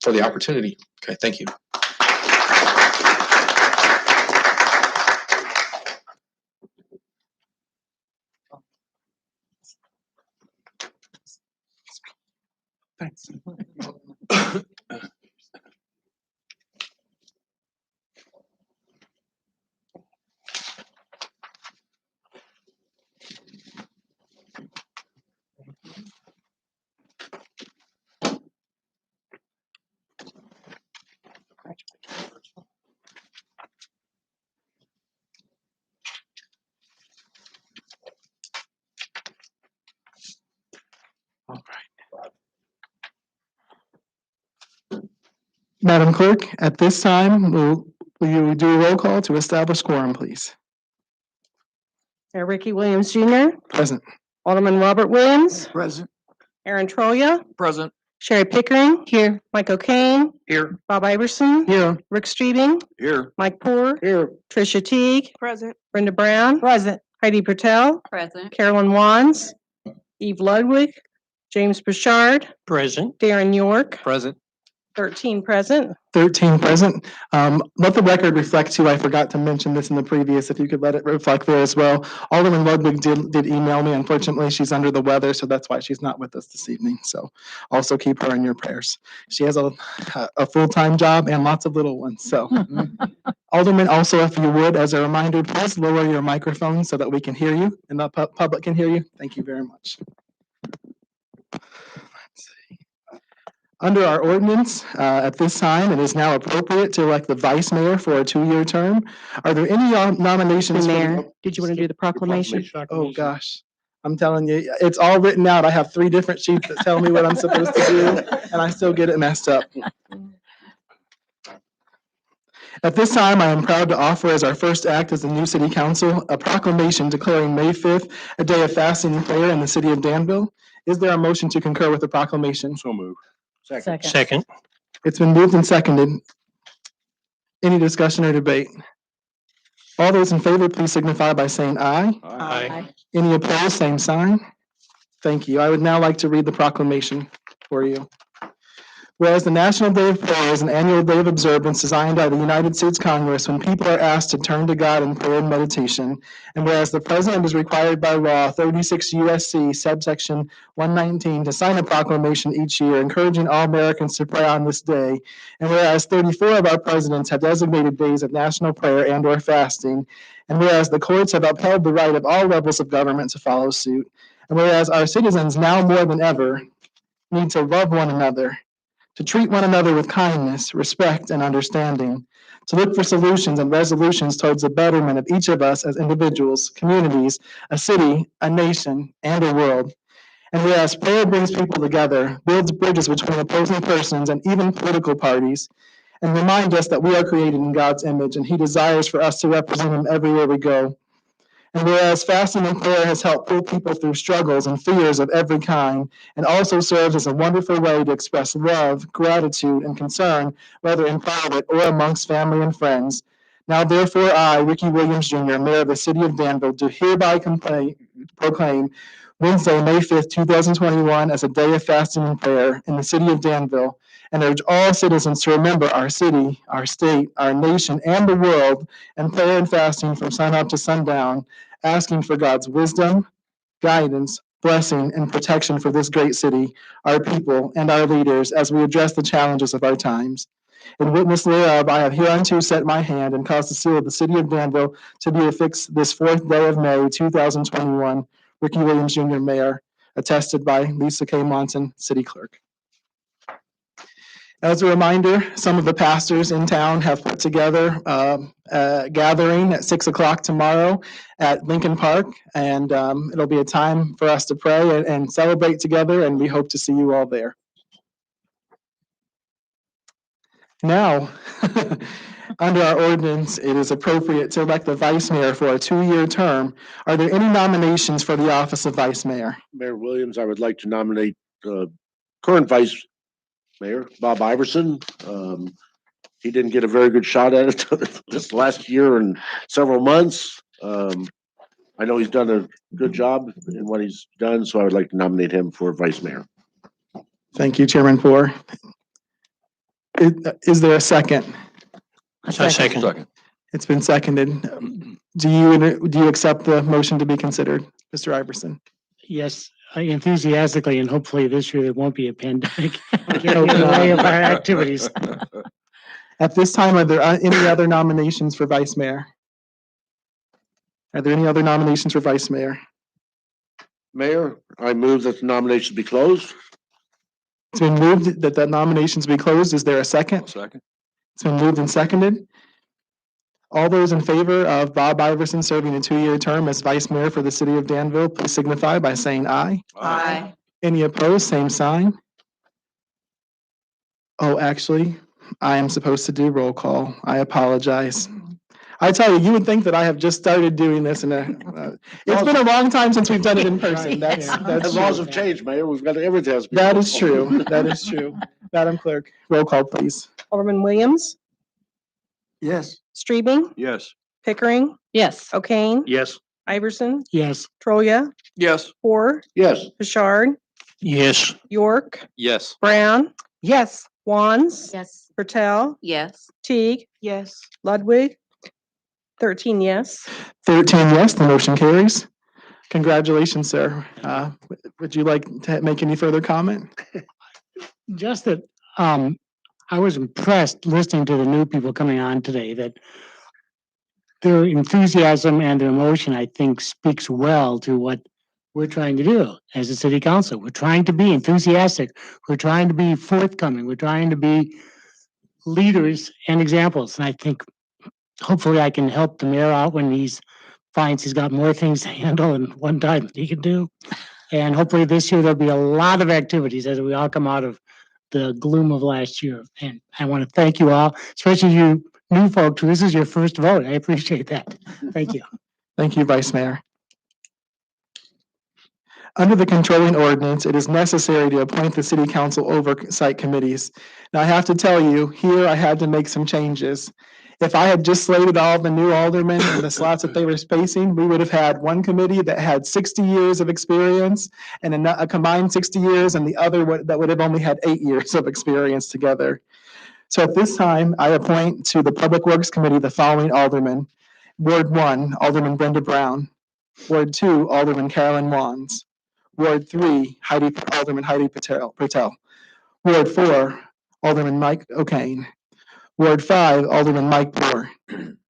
for the opportunity. Okay, thank you. Thanks. All right. Madam Clerk, at this time, will you do a roll call to establish quorum, please? Mayor Ricky Williams Jr., Present. Alderman Robert Williams, Present. Aaron Troya, Present. Sherry Pickering. Here. Mike O'Kane, Here. Bob Iverson, Here. Rick Streebing, Here. Mike Poor, Here. Tricia Teague, Present. Brenda Brown, Present. Heidi Patel, Present. Carolyn Wands, Eve Ludwig, James Bouchard, Present. Darren York, Present. 13 present. 13 present. Let the record reflect too, I forgot to mention this in the previous, if you could let it reflect there as well. Alderman Ludwig did email me. Unfortunately, she's under the weather, so that's why she's not with us this evening. So also keep her in your prayers. She has a full-time job and lots of little ones, so. Alderman, also, if you would, as a reminder, please lower your microphone so that we can hear you and the public can hear you. Thank you very much. Under our ordinance, at this time, it is now appropriate to elect the vice mayor for a 2-year term. Are there any nominations? Mayor, did you want to do the proclamation? Oh, gosh. I'm telling you, it's all written out. I have 3 different sheets that tell me what I'm supposed to do, and I still get it messed up. At this time, I am proud to offer as our first act as the new city council, a proclamation declaring May 5th a day of fasting and prayer in the city of Danville. Is there a motion to concur with the proclamation? So move. Second. It's been moved and seconded. Any discussion or debate? All those in favor, please signify by saying aye. Aye. Any opposed, same sign. Thank you. I would now like to read the proclamation for you. Whereas the National Day of Prayer is an annual day of observance designed by the United States Congress when people are asked to turn to God in prayer and meditation, and whereas the President is required by law 36 U.S.C. subsection 119 to sign a proclamation each year encouraging all Americans to pray on this day, and whereas 34 of our presidents have designated days of national prayer and or fasting, and whereas the courts have upheld the right of all levels of government to follow suit, and whereas our citizens now more than ever need to love one another, to treat one another with kindness, respect, and understanding, to look for solutions and resolutions towards the betterment of each of us as individuals, communities, a city, a nation, and a world. And whereas prayer brings people together, builds bridges between opposing persons and even political parties, and reminds us that we are created in God's image and He desires for us to represent Him everywhere we go. And whereas fasting and prayer has helped pull people through struggles and fears of every kind, and also serves as a wonderful way to express love, gratitude, and concern, whether in private or amongst family and friends. Now therefore I, Ricky Williams Jr., Mayor of the City of Danville, do hereby proclaim Wednesday, May 5th, 2021, as a day of fasting and prayer in the City of Danville, and urge all citizens to remember our city, our state, our nation, and the world, and prayer and fasting from sunup to sundown, asking for God's wisdom, guidance, blessing, and protection for this great city, our people, and our leaders as we address the challenges of our times. In witness thereof, I have hereunto set my hand and caused the seal of the City of Danville to be affixed this 4th day of May, 2021. Ricky Williams Jr., Mayor, attested by Lisa K. Monson, City Clerk. As a reminder, some of the pastors in town have put together a gathering at 6 o'clock tomorrow at Lincoln Park, and it'll be a time for us to pray and celebrate together, and we hope to see you all there. Now, under our ordinance, it is appropriate to elect the vice mayor for a 2-year term. Are there any nominations for the office of vice mayor? Mayor Williams, I would like to nominate current Vice Mayor Bob Iverson. He didn't get a very good shot at it this last year and several months. I know he's done a good job in what he's done, so I would like to nominate him for Vice Mayor. Thank you, Chairman Poor. Is there a second? Second. It's been seconded. Do you accept the motion to be considered, Mr. Iverson? Yes, enthusiastically, and hopefully this year there won't be a pandemic. Get in the way of our activities. At this time, are there any other nominations for vice mayor? Are there any other nominations for vice mayor? Mayor, I move that the nominations be closed. It's been moved that the nominations be closed. Is there a second? Second. It's been moved and seconded. All those in favor of Bob Iverson serving a 2-year term as vice mayor for the city of Danville, please signify by saying aye. Aye. Any opposed, same sign. Oh, actually, I am supposed to do roll call. I apologize. I tell you, you would think that I have just started doing this it's been a long time since we've done it in person. That's The laws true. have changed, Mayor. We've got everything. Has to be That roll is call. true. That is true. Madam Clerk, roll call, please. Alderman Williams, Yes. Strebing, Yes. Pickering, Yes. O'Kane, Yes. Iverson, Yes. Troya, Yes. Poor, Yes. Bouchard, Yes. York, Yes. Brown, Yes. Wands, Yes. Patel, Yes. Teague, Yes. Ludwig, 13 yes. 13 yes, the motion carries. Congratulations, sir. Would you like to make any further comment? Just that, I was impressed listening to the new people coming on today, that their enthusiasm and their emotion, I think, speaks well to what we're trying to do as a city council. We're trying to be enthusiastic. We're trying to be forthcoming. We're trying to be leaders and examples. And I think hopefully I can help the mayor out when he finds he's got more things to handle in one time than he can do. And hopefully this year there'll be a lot of activities as we all come out of the gloom of last year. And I want to thank you all, especially you new folks. This is your first vote. I appreciate that. Thank you. Thank you, Vice Mayor. Under the controlling ordinance, it is necessary to appoint the city council oversight committees. Now, I have to tell you, here I had to make some changes. If I had just slated all the new aldermen and the slots that they were spacing, we would have had one committee that had 60 years of experience and a combined 60 years, and the other that would have only had 8 years of experience together. So at this time, I appoint to the Public Works Committee the following aldermen. Ward 1, Alderman Brenda Brown. Ward 2, Alderman Carolyn Wands. Ward 3, Alderman Heidi Patel. Ward 4, Alderman Mike O'Kane. Ward 5, Alderman Mike Poor.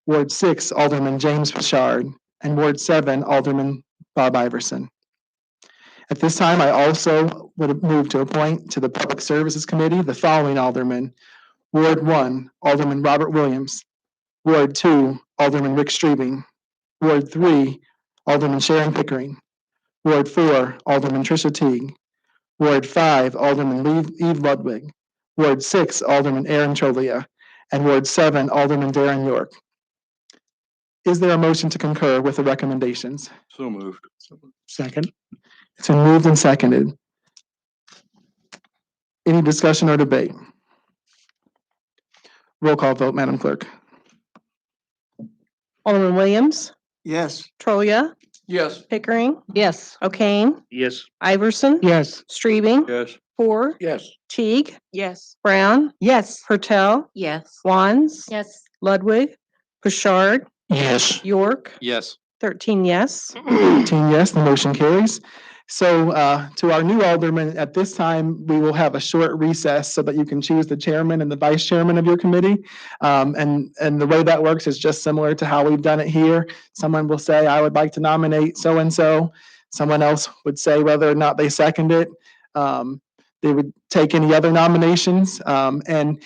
Ward 6, Alderman James Bouchard. And Ward 7, Alderman Bob Iverson. At this time, I also would move to appoint to the Public Services Committee the following aldermen. Ward 1, Alderman Robert Williams. Ward 2, Alderman Rick Strubing. Ward 3, Alderman Sharon Pickering. Ward 4, Alderman Tricia Teague. Ward 5, Alderman Eve Ludwig. Ward 6, Alderman Aaron Cholia. And Ward 7, Alderman Darren York. Is there a motion to concur with the recommendations? So moved. Second. It's been moved and seconded. Any discussion or debate? Roll call vote, Madam Clerk. Alderman Williams, Yes. Troya, Yes. Pickering, Yes. O'Kane, Yes. Iverson, Yes. Strebing, Yes. Ford, Yes. Teague, Yes. Brown, Yes. Hertel, Yes. Wands, Yes. Ludwig, Bouchard, Yes. York, Yes. 13 yes. 13 yes, the motion carries. So to our new aldermen, at this time, we will have a short recess so that you can choose the chairman and the vice chairman of your committee. And the way that works is just similar to how we've done it here. Someone will say, I would like to nominate so-and-so. Someone else would say whether or not they second it. They would take any other nominations, and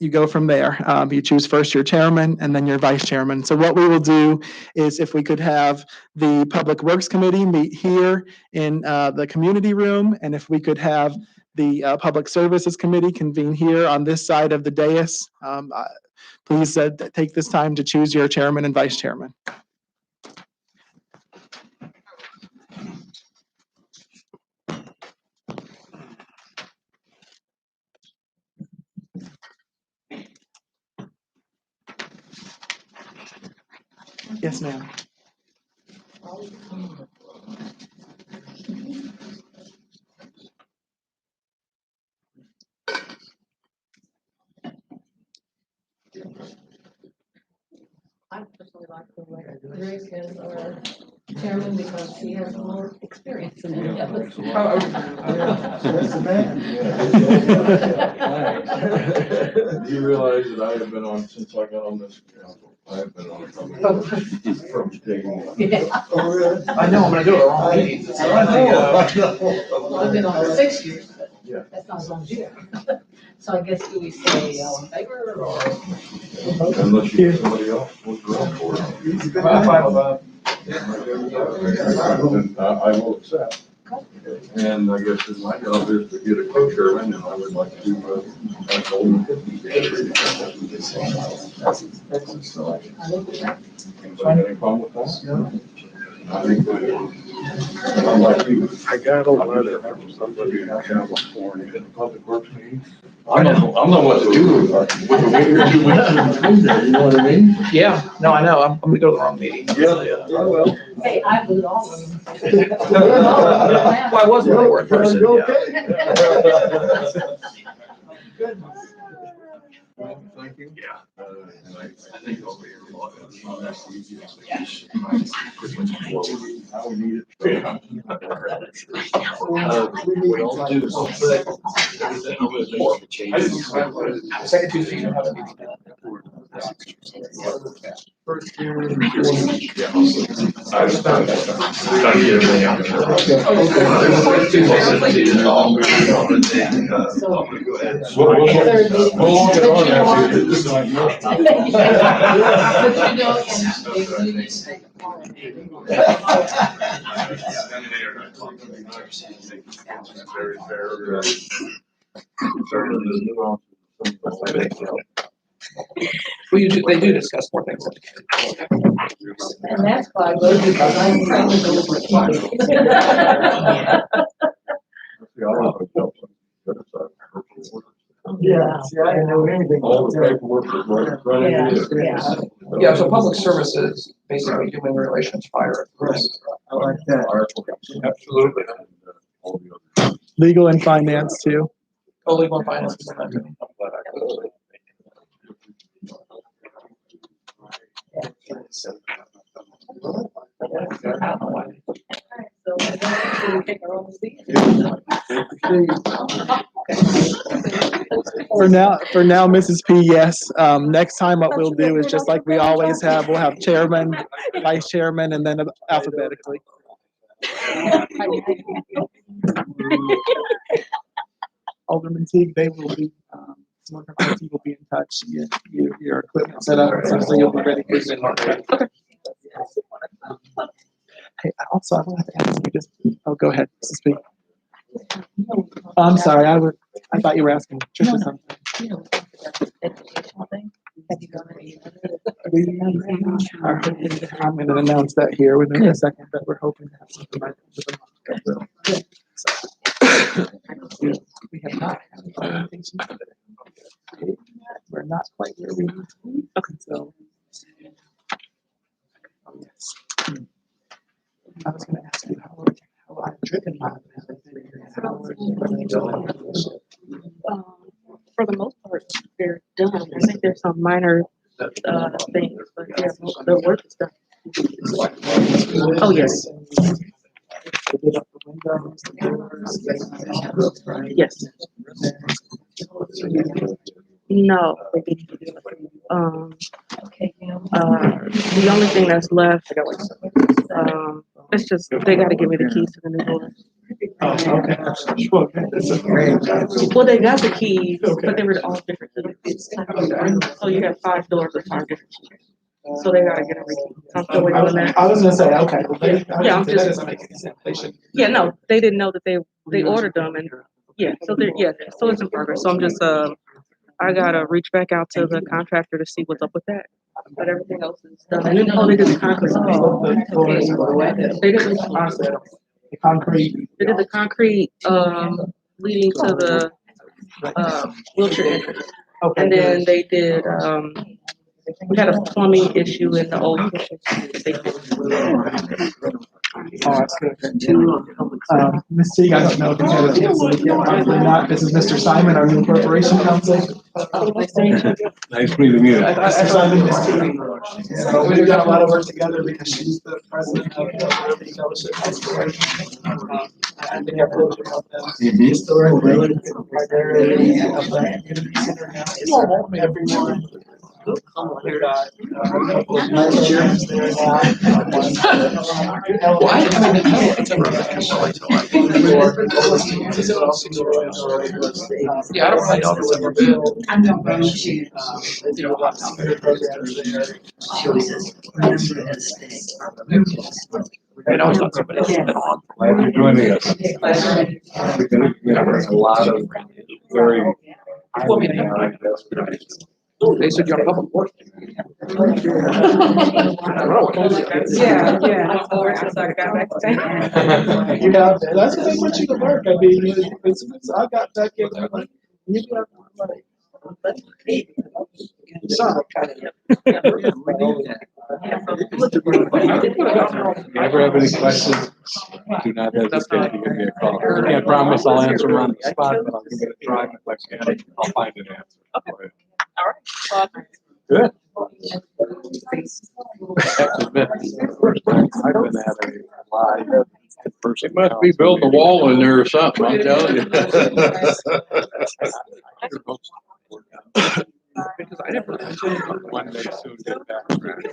you go from there. You choose first your chairman and then your vice chairman. So what we will do is, if we could have the Public Works Committee meet here in the community room, and if we could have the Public Services Committee convene here on this side of the dais. Please take this time to choose your chairman and vice chairman. Yes, ma'am. I personally like to elect Rick as our chairman because he has more experience than any of us. That's the man. Do you realize that I have been on, since I got on this council, I have been on from day one. Yeah. Oh, really? I know, I'm gonna do it wrong meetings. It's I know. know. Well, I've been on 6 years, but Yeah. that's not as long as you have. So I guess do we say all in favor or? Unless you get somebody else wants to run for it. I'm fine with that. And I will accept. And I guess that my job is to get a co-chairman, and I would like to, have Golden. Any problem with that? I think that, I'm like you. I got a letter from somebody in California in the Public Works meeting. I'm the one that do it, with the way you're doing it, you know what I mean? Yeah, no, I know, I'm gonna go to the wrong meeting. Yeah, well. Hey, I would all of them. Well, I was really worth person, Thank you. Yeah. And I think over here, that's the easiest thing. How we need it. Yeah. We'll do Second Tuesday, you don't have a meeting. First year. I just found that. Trying to get everything out there. First Tuesday, 17 is all. We'll get on that. This is like, no. But you know, and they do say. Very fair. Concerning the nuances. We usually, they do discuss more things. And that's why I voted because I'm trying to go over Yeah, see, I didn't know anything. All the paperwork is right in front of you. Yeah. Yeah, so public services, basically human relations, fire. I like that. Absolutely. Legal and finance too. Totally one finance. For now, Mrs. P, yes. Next time, what we'll do is just like we always have, we'll have chairman, vice chairman, and then alphabetically. Alderman Teague, they will be, someone from IT will be in touch. Your equipment set up, so you'll be ready for Zoom. Okay. Hey, also, I wanted to ask you just, oh, go ahead, speak. I'm sorry, I thought you were asking Tricia something. I'm going to announce that here within a second, that we're hoping to have something by the end of the month. We have not had an orientation today. We're not quite where we need to be. Okay, so. Oh, yes. I was going to ask you how I've driven my. For the most part, they're done. I think there's some minor things, but yeah, most of the work is done. Oh, yes. Yes. No, they didn't. The only thing that's left, it's just, they gotta give me the keys to the new door. Well, they got the keys, but they were all different keys. So you have 5 doors with 5 different keys. So they gotta get every key. So I'm still waiting on that. I was gonna say, okay. Yeah, I'm that just. doesn't make any sense. They should. Yeah, no, they didn't know that they ordered them, and yeah, so they're, yeah, so it's in progress. So I'm just, I gotta reach back out to the contractor to see what's up with that. But everything else is done. And then, they did the concrete. They did The concrete. They did the concrete, leading to the, wheelchair entrance. Okay. And then they did, we had a plumbing issue in the old kitchen. Oh, that's good. Ms. Teague, I don't know if you had a chance to look yet, probably not. This is Mr. Simon, our new corporation counsel. Nice to meet you. Nice meeting you. Mr. Simon, Ms. Teague. So we've done a lot of work together because she's the president of the Fellowship Corporation. And they have close to help them. Historically, primarily of the community center now. Everyone. We've got a couple of chairs there now. Well, I mean, it's a yeah, I don't really know if it's ever been. I'm not going to, do a lot of senior programs there. I know it's not somebody that's been on. Glad you're joining us. We have a lot of very. Well, I mean, they said you're on public work. Yeah, yeah. Or since I got back to town. You got there. That's what they put you to work. I mean, as soon as I got back in, I'm like, you got like. Ever have any questions? Do not hesitate to give me a call. I can't promise I'll answer them on the spot, but I'll give it a try. If I can, I'll find an answer. Okay. All right. Well, Good. I have to admit, this is the first time I've been at a live in-person. They must be building a wall in there or something, I'm telling you. Because I never when they soon get back around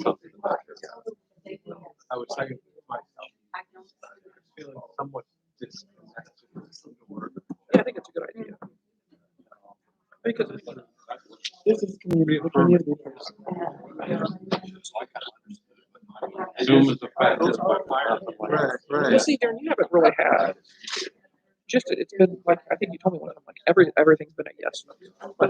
something about this. I was saying to myself, I'm feeling somewhat disconnected from the work. Yeah, I think it's a good idea. Because This is community person. Zoom is a fact. You see, Darren, you haven't really had, it's been like, I think you told me one of them, like, everything's been a yes. But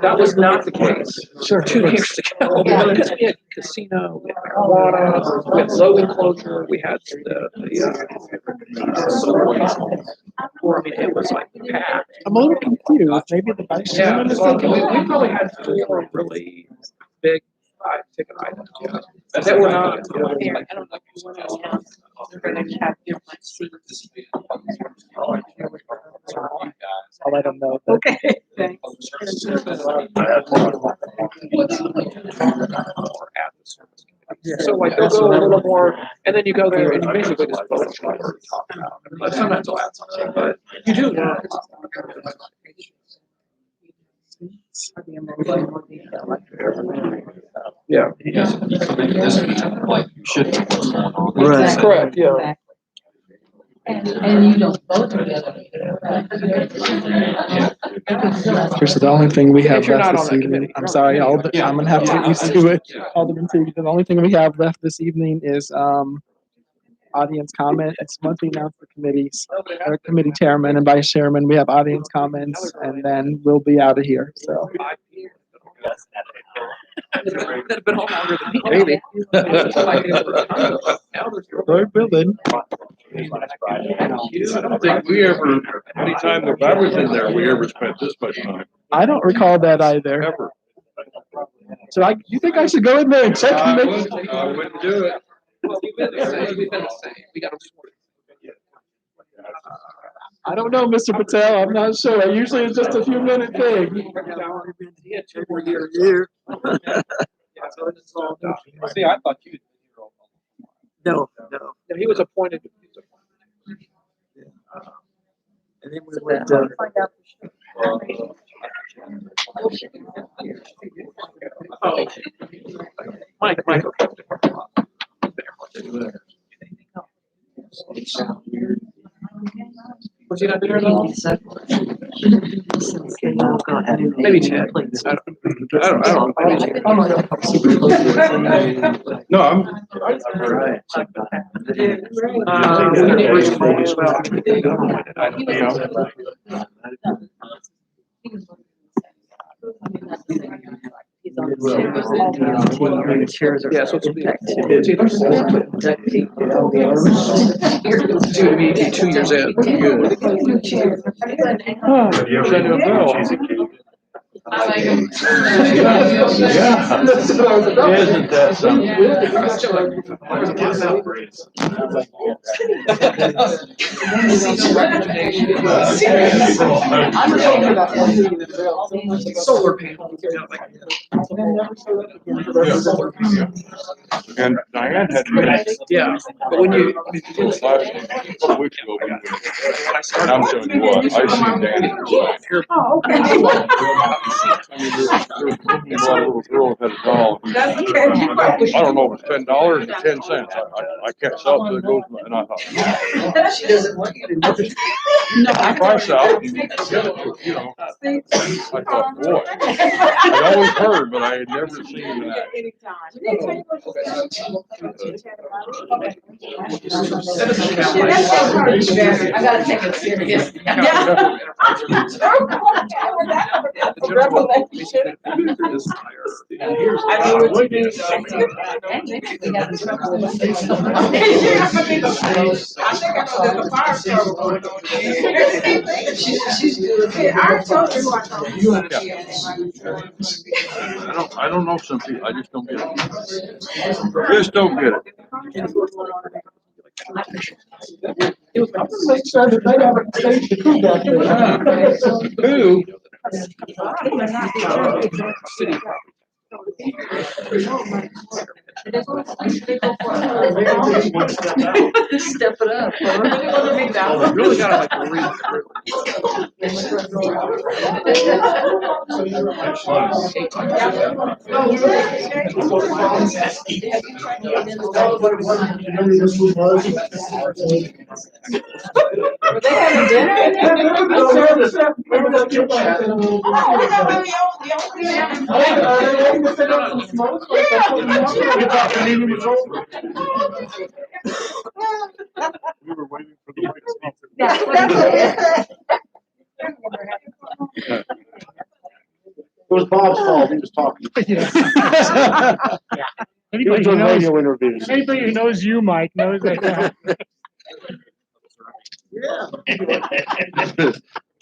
that was not the case. Sure. 2 years ago. Because we had casino, we had marijuana, we had Logan closure, we had or, I mean, it was like packed. I'm a little confused. Maybe the vice Yeah, chairman is well, thinking. we probably had 4 really big ticket items, yeah. That were not. I don't know if you want to, they're gonna have different seats. I'll let them know. Okay, thanks. So like they'll go a little more, and then you go there and you basically just vote what you already talked about. But sometimes they'll add something, but you do learn. Yeah. Like you should know what's going on. Right. Correct, yeah. And you don't vote together. Here's the only thing we have If you're left not this on that evening. committee. I'm sorry, I'm gonna have to get used to it. Alderman Teague, the only thing we have left this evening is, audience comment. It's monthly announced for committees, or committee chairman and vice chairman. We have audience comments and then we'll be out of here, so. That'd been home longer than me, maybe. Road building. I don't think we ever, anytime that I was in there, we ever spent this much time. I don't recall that either. Ever. So you think I should go in there and check? I and make- wouldn't do it. We've been the same. We got them sworn. I don't know, Mr. Patel. I'm not sure. Usually it's just a few minute thing. He had 2 more years here. See, I thought you'd. No. He was appointed. And then we went, Mike. Was he not there at all? Maybe Chad. I don't. No, I'm right. Yeah, so it's 2 years in. Send you a bill. Isn't that something? Solar panel. And Diane had to. Yeah, but when you. Last week ago, and I'm telling you what, I seen Danny. Oh, okay. I mean, there's one little girl had a doll. I don't know if it's $10 or 10 cents. I can't sell it till it goes, and I thought. She doesn't want you to know. I price out, you know, I thought, boy, I always heard, but I had never seen that. I gotta take it serious. I don't know some people, I just don't get it. Just don't get it. Who? Step it up. Really gotta like read through. Were they having dinner? We were waiting for the speaker. It was Bob's fault, he was talking. He was doing radio interviews. Anybody who knows you, Mike, knows that.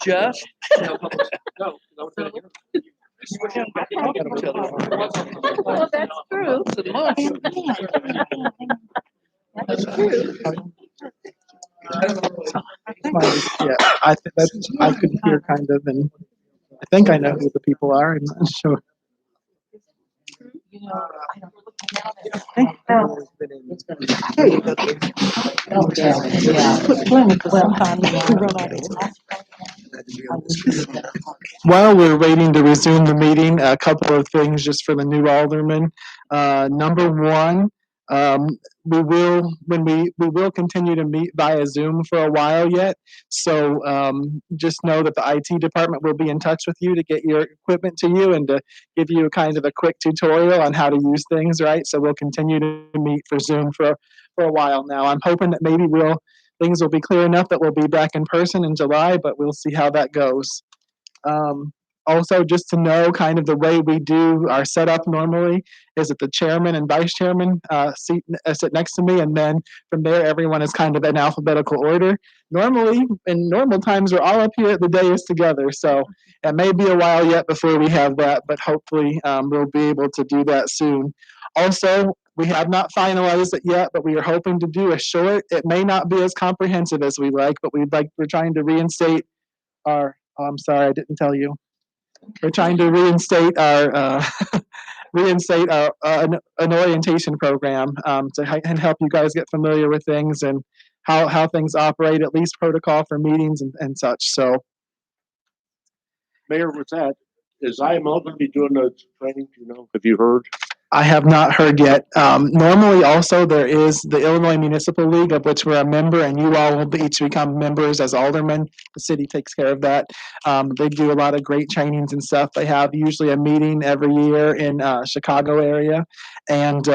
Just. No. Well, that's true. That's true. Yeah, I could hear kind of, and I think I know who the people are. I'm not sure. While we're waiting to resume the meeting, a couple of things just for the new alderman. Number one, We will continue to meet via Zoom for a while yet. So just know that the IT department will be in touch with you to get your equipment to you and to give you kind of a quick tutorial on how to use things, right? So we'll continue to meet for Zoom for a while now. I'm hoping that maybe things will be clear enough that we'll be back in person in July, but we'll see how that goes. Also, just to know kind of the way we do our setup normally is that the chairman and vice chairman sit next to me, and then from there, everyone is kind of in alphabetical order. Normally, in normal times, we're all up here at the dais together, so it may be a while yet before we have that, but hopefully we'll be able to do that soon. Also, we have not finalized it yet, but we are hoping to do a short. It may not be as comprehensive as we like, but we're trying to reinstate our, oh, I'm sorry, I didn't tell you. We're trying to reinstate our an orientation program and help you guys get familiar with things and how things operate, at least protocol for meetings and such. So, Mayor, with that, is IML going to be doing the training? You know, have you heard? I have not heard yet. Normally, also, there is the Illinois Municipal League, of which we're a member, and you all will each become members as aldermen. The city takes care of that. They do a lot of great trainings and stuff. They have usually a meeting every year in Chicago area, and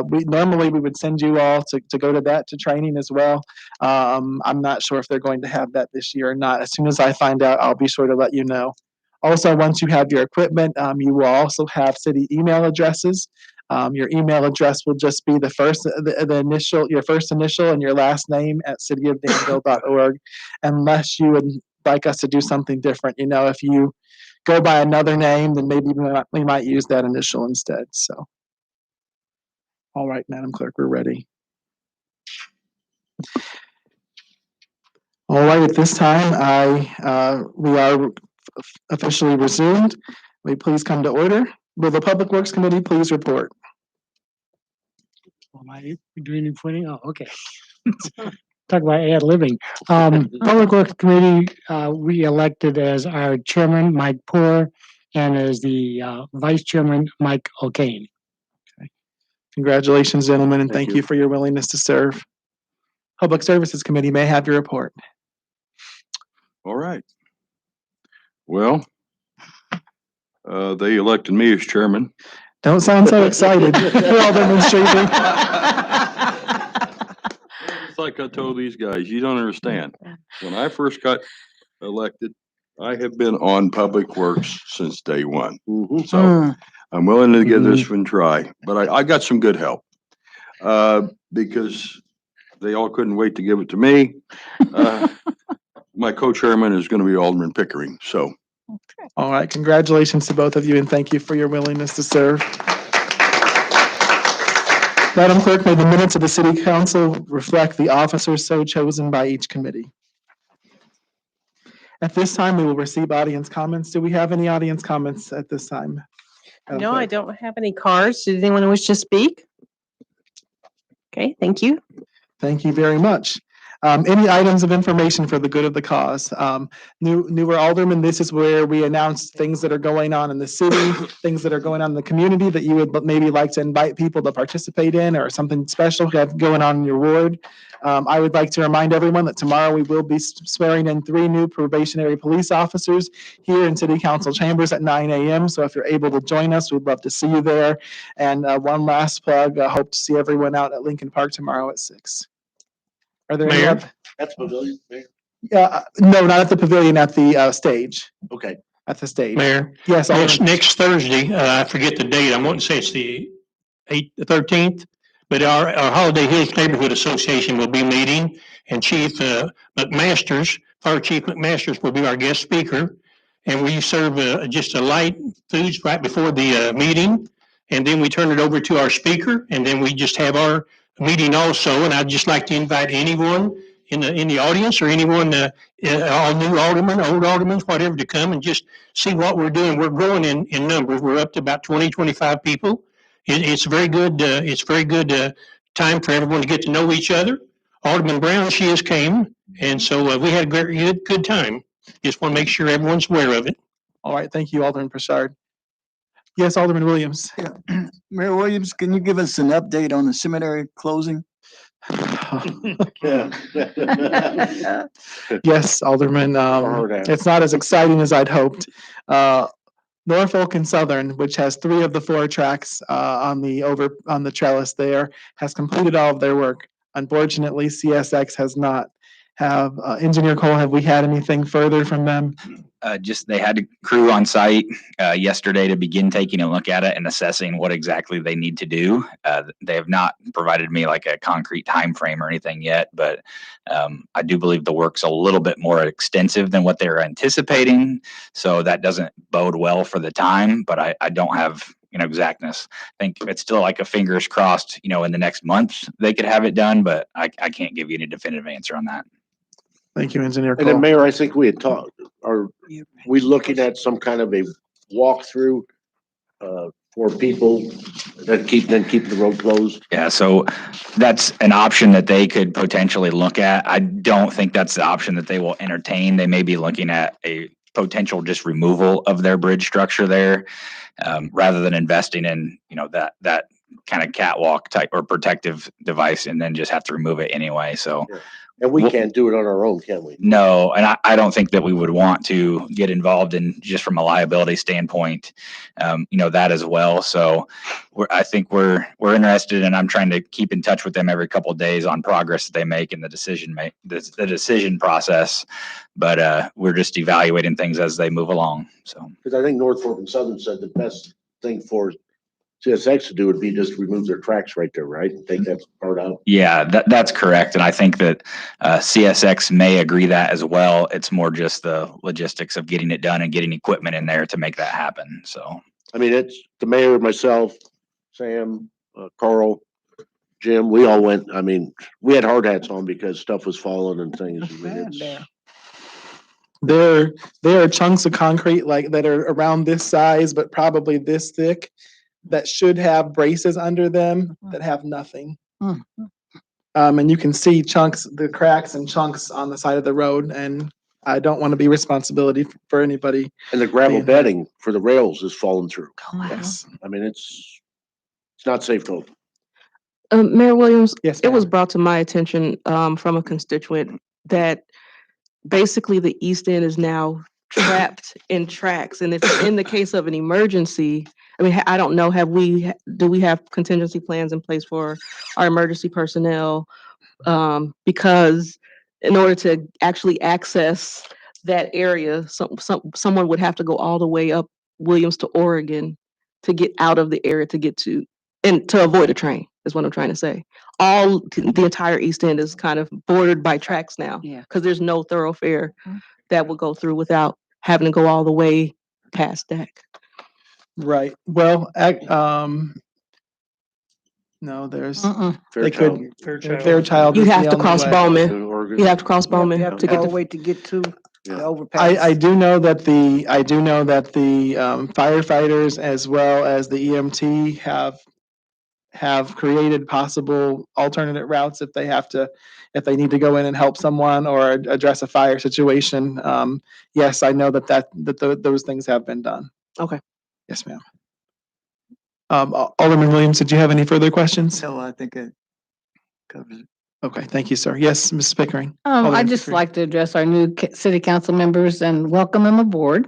we would send you all to go to that to training as well. I'm not sure if they're going to have that this year or not. As soon as I find out, I'll be sure to let you know. Also, once you have your equipment, you will also have city email addresses. Your email address will just be your first initial and your last name at cityofdanville.org, unless you would like us to do something different. You know, if you go by another name, then maybe we might use that initial instead. So, all right, Madam Clerk, we're ready. All right, at this time, we are officially resumed. Will you please come to order? Will the Public Works Committee please report? Am I doing any pointing? Oh, okay. Talk about ad living. Public Works Committee, we elected as our chairman, Mike Poor, and as the vice chairman, Mike O'Kane. Okay. Congratulations, gentlemen, and Thank thank you. you for your willingness to serve. Public Services Committee may have your report. All right. Well, they elected me as chairman. Don't sound so excited. Alderman Streeter. It's like I told these guys, you don't understand. When I first got elected, I have been on Public Works since day one. So I'm willing to give this one a try, but I got some good help. Because they all couldn't wait to give it to me. My co-chairman is going to be Alderman Pickering, so. All right, congratulations to both of you, and thank you for your willingness to serve. Madam Clerk, may the minutes of the City Council reflect the officers so chosen by each committee. At this time, we will receive audience comments. Do we have any audience comments at this time? Madam No, I Clerk? don't have any cards. Does anyone wish to speak? Okay, thank you. Thank you very much. Any items of information for the good of the cause? Newer Alderman, this is where we announce things that are going on in the city, things that are going on in the community that you would maybe like to invite people to participate in, or something special you have going on in your ward. I would like to remind everyone that tomorrow we will be swearing in 3 new probationary police officers here in City Council chambers at 9 a.m. So if you're able to join us, we'd love to see you there. And one last plug, I hope to see everyone out at Lincoln Park tomorrow at 6. Are there any Mayor? other? That's pavilion, Mayor. Yeah, no, not at the pavilion, at the stage, Okay. at the stage. Mayor, Yes, next Thursday, I forget the date, I won't say it's the 13th, but our Holiday Hills Neighborhood Association will be meeting, and Chief McMasters, Fire Chief McMasters will be our guest speaker. And we serve just a light foods right before the meeting, and then we turn it over to our speaker, and then we just have our meeting also. And I'd just like to invite anyone in the audience, or anyone, all new aldermen, old aldermen, whatever, to come and just see what we're doing. We're growing in numbers. We're up to about 20, 25 people. It's very good. It's very good time for everyone to get to know each other. Alderman Brown, she has came, and so we had a very good time. Just want to make sure everyone's aware of it. all right, thank you, Alderman Pritchard. Yes, Alderman Williams. Mayor Williams, can you give us an update on the cemetery closing? Yes, Alderman, Hard ass. it's not as exciting as I'd hoped. Norfolk and Southern, which has 3 of the 4 tracks on the trellis there, has completed all of their work. Unfortunately, CSX has not. Engineer Cole, have we had anything further from them? Just they had a crew on site yesterday to begin taking a look at it and assessing what exactly they need to do. They have not provided me like a concrete time frame or anything yet, but I do believe the work's a little bit more extensive than what they were anticipating. So that doesn't bode well for the time, but I don't have exactness. I think it's still like a fingers crossed, in the next month they could have it done, but I can't give you any definitive answer on that. Thank you, Engineer And then Cole. Mayor, I think we had talked, are we looking at some kind of a walkthrough for people that keep the road closed? Yeah, so that's an option that they could potentially look at. I don't think that's the option that they will entertain. They may be looking at a potential just removal of their bridge structure there, rather than investing in, that kind of catwalk type or protective device and then just have to remove it anyway. So. Yeah. And we can't do it on our own, can we? No, and I don't think that we would want to get involved in, just from a liability standpoint, that as well. So I think we're interested, and I'm trying to keep in touch with them every couple of days on progress that they make in the decision process. But we're just evaluating things as they move along. So Because I think Norfolk and Southern said the best thing for CSX to do would be just remove their tracks right there, right? And take that part out. yeah, that's correct, and I think that CSX may agree that as well. It's more just the logistics of getting it done and getting equipment in there to make that happen. So I mean, it's the mayor, myself, Sam, Carl, Jim, we all went, I mean, we had hard hats on because stuff was falling and things. I mean, it's, There are chunks of concrete like that are around this size, but probably this thick, that should have braces under them that have nothing. And you can see the cracks and chunks on the side of the road, and I don't want to be responsibility for anybody. and the gravel being hurt. bedding for the rails is falling through. Yes. I mean, it's not safe to open. Mayor Williams, Yes, it was ma'am. brought to my attention from a constituent that basically the East End is now trapped in tracks. And if in the case of an emergency, I mean, I don't know, do we have contingency plans in place for our emergency personnel? Because in order to actually access that area, someone would have to go all the way up Williams to Oregon to get out of the area and to avoid a train, is what I'm trying to say. The entire East End is kind of bordered by tracks now. Yeah. Because there's no thoroughfare that will go through without having to go all the way past deck. Right. Well, no, there's, they could, Fairchild. You'd is have the to only cross way. Bowman. Oregon. You'd have to cross Bowman You have to to get all the to. way to get to the Yeah. overpass. I do know that the firefighters as well as the EMT have created possible alternate routes if they need to go in and help someone or address a fire situation. Yes, I know that those things have been done. Okay. Yes, ma'am. Alderman Williams, did you have any further questions? No, I think it covers it. Okay, thank you, sir. Yes, Mrs. Pickering. I'd Alderman just Pickering. like to address our new city council members and welcome them aboard.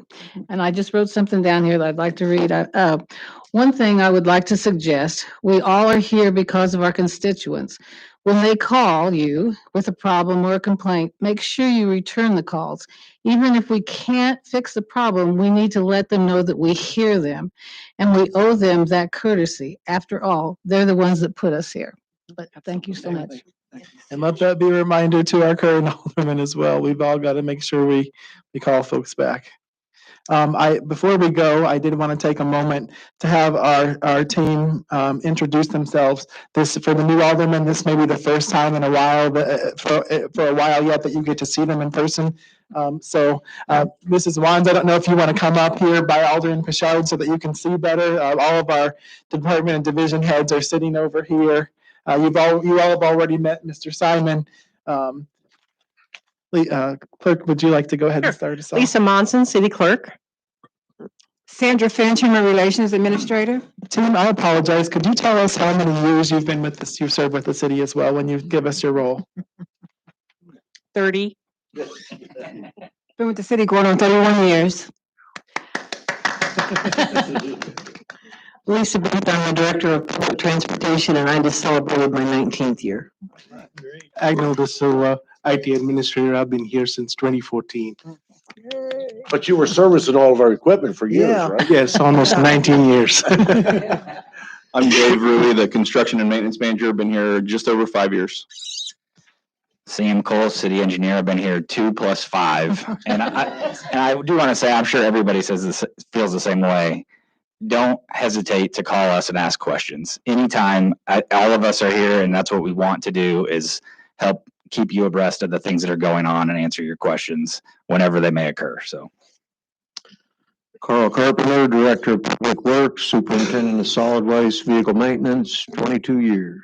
And I just wrote something down here that I'd like to read. One thing I would like to suggest, we all are here because of our constituents. When they call you with a problem or a complaint, make sure you return the calls. Even if we can't fix the problem, we need to let them know that we hear them, and we owe them that courtesy. After all, they're the ones that put us here. But thank you so much. And let that be a reminder to our current aldermen as well. We've all got to make sure we call folks back. Before we go, I did want to take a moment to have our team introduce themselves. For the new aldermen, this may be the first time in a while for a while yet that you get to see them in person. Mrs. Wands, I don't know if you want to come up here by Alderman Pichard so that you can see better. All of our department and division heads are sitting over here. You all have already met Mr. Simon. Clerk, would you like to go ahead and start us off? Lisa Monson, City Clerk. Sandra Finch, Human Relations Administrator. Tim, I apologize. Could you tell us how many years you've been with this, you've served with the city as well when you give us your role? 30. Been with the city going on 31 years. Lisa Booth, I'm the Director of Public Transportation, and I just celebrated my 19th year. Agnel De Silva, IT Administrator. I've been here since 2014. But you were servicing all of our equipment for years, Yeah. right? Yes, almost 19 years. I'm Dave Rui, the Construction and Maintenance Manager. I've been here just over 5 years. Sam Cole, City Engineer. I've been here 2 + 5. And I do want to say, I'm sure everybody feels the same way. Don't hesitate to call us and ask questions. Anytime, all of us are here, and that's what we want to do, is help keep you abreast of the things that are going on and answer your questions whenever they may occur. So, Carl Carpenter, Director of Public Works, Superintendent of Solid Waste Vehicle Maintenance, 22 years.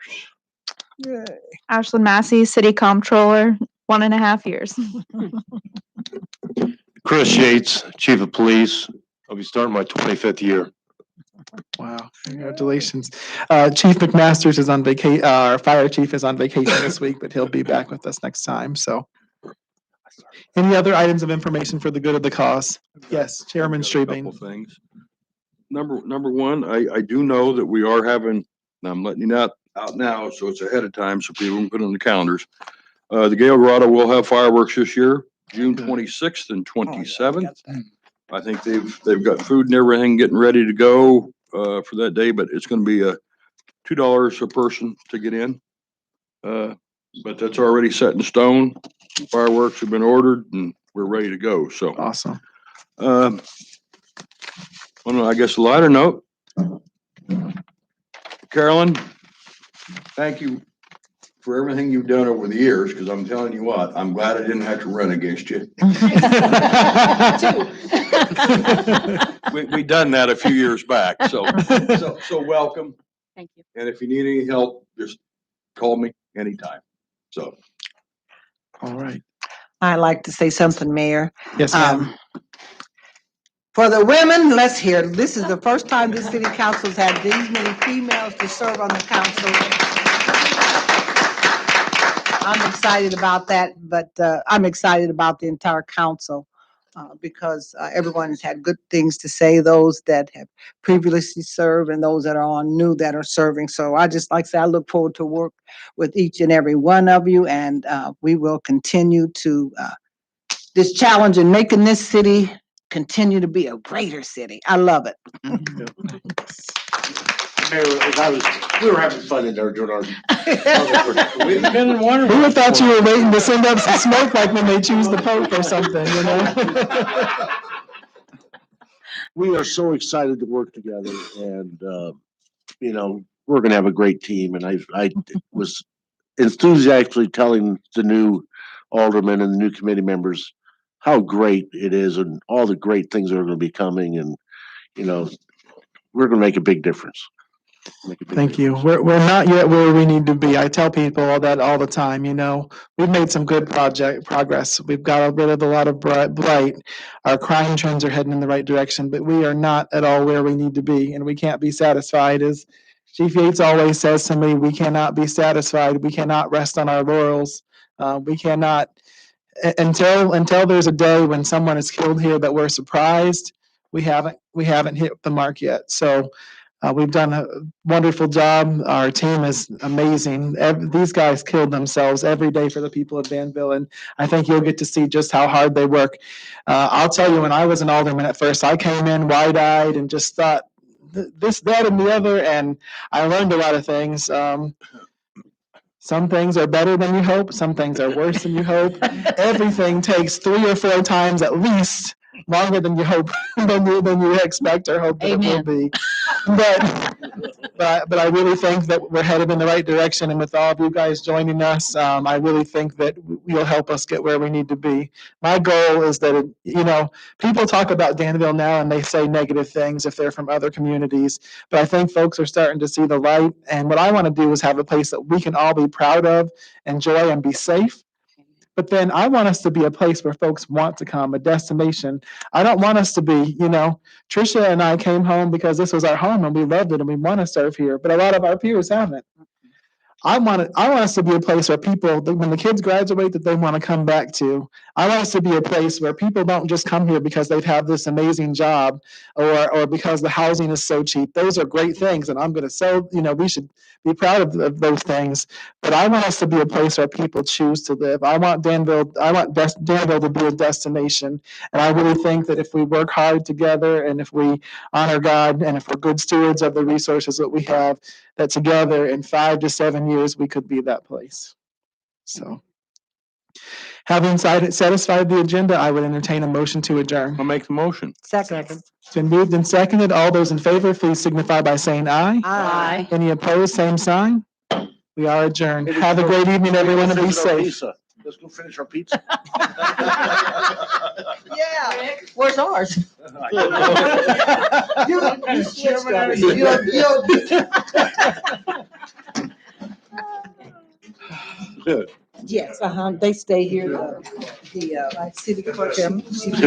Ashlyn Massey, City Comptroller, 1.5 years. Chris Yates, Chief of Police. I'll be starting my 25th year. Wow, congratulations. Chief McMasters is on vacation, our fire chief is on vacation this week, but he'll be back with us next time, so. Any other items of information for the good of the cause? Yes, Chairman Strabane. Couple things. Number one, I do know that we are having, and I'm letting you out now, so it's ahead of time, so people can put it on the calendars. The Gale Grotto will have fireworks this year, June 26th and 27th. I think they've got food and everything getting ready to go for that day, but it's going to be $2 a person to get in. But that's already set in stone. Fireworks have been ordered and we're ready to go. So awesome. I guess a lighter note. Carolyn, thank you for everything you've done over the years, because I'm telling you what, I'm glad I didn't have to run against you. We done that a few years back, so welcome. Thank you. And if you need any help, just call me anytime. So. All right. I'd like to say something, Mayor. Yes, ma'am. For the women, let's hear. This is the first time this city council's had these many females to serve on the council. I'm excited about that, but I'm excited about the entire council because everyone has had good things to say, those that have previously served and those that are on new that are serving. So I just like to say, I look forward to work with each and every one of you, and we will continue to this challenge in making this city continue to be a greater city. I love it. Mayor, we were having fun in there during our. We've been in wonder. Who would thought you were waiting to send up some smoke like when they choose the Pope or something, you know? We are so excited to work together, and we're going to have a great team. And I was enthusiastically telling the new aldermen and the new committee members how great it is and all the great things that are going to be coming, and we're going to make a big difference. Thank you. We're not yet where we need to be. I tell people that all the time, we've made some good progress. We've got rid of a lot of blight. Our crime trends are heading in the right direction, but we are not at all where we need to be, and we can't be satisfied. As Chief Yates always says to me, we cannot be satisfied. We cannot rest on our laurels. We cannot, until there's a day when someone is killed here that we're surprised, we haven't hit the mark yet. So we've done a wonderful job. Our team is amazing. These guys killed themselves every day for the people of Danville, and I think you'll get to see just how hard they work. I'll tell you, when I was an alderman at first, I came in wide-eyed and just thought this, that, and the other, and I learned a lot of things. Some things are better than you hope. Some things are worse than you hope. Everything takes 3 or 4 times at least longer than you hope, than you expect or hope that it will be. But I really think that we're headed in the right direction, and with all of you guys joining us, I really think that you'll help us get where we need to be. My goal is that, people talk about Danville now and they say negative things if they're from other communities, but I think folks are starting to see the light, and what I want to do is have a place that we can all be proud of, enjoy, and be safe. But then I want us to be a place where folks want to come, a destination. I don't want us to be, Tricia and I came home because this was our home and we loved it and we want to serve here. But a lot of our peers haven't. I want us to be a place where people, when the kids graduate, that they want to come back to. I want us to be a place where people don't just come here because they've had this amazing job or because the housing is so cheap. Those are great things, and I'm going to say, we should be proud of those things. But I want us to be a place where people choose to live. I want Danville to be a destination, and I really think that if we work hard together and if we honor God and if we're good stewards of the resources that we have, that together in 5 to 7 years, we could be that place. So having satisfied the agenda, I would entertain a motion to adjourn. I'll make the motion. Second. It's been moved and seconded. All those in favor, please signify by saying aye. Aye. Any opposed, same sign. We are adjourned. Have a great evening, everyone, and be safe. Let's go finish our pizza. Yeah. Where's ours? Yes, they stay here, the city clerk, she's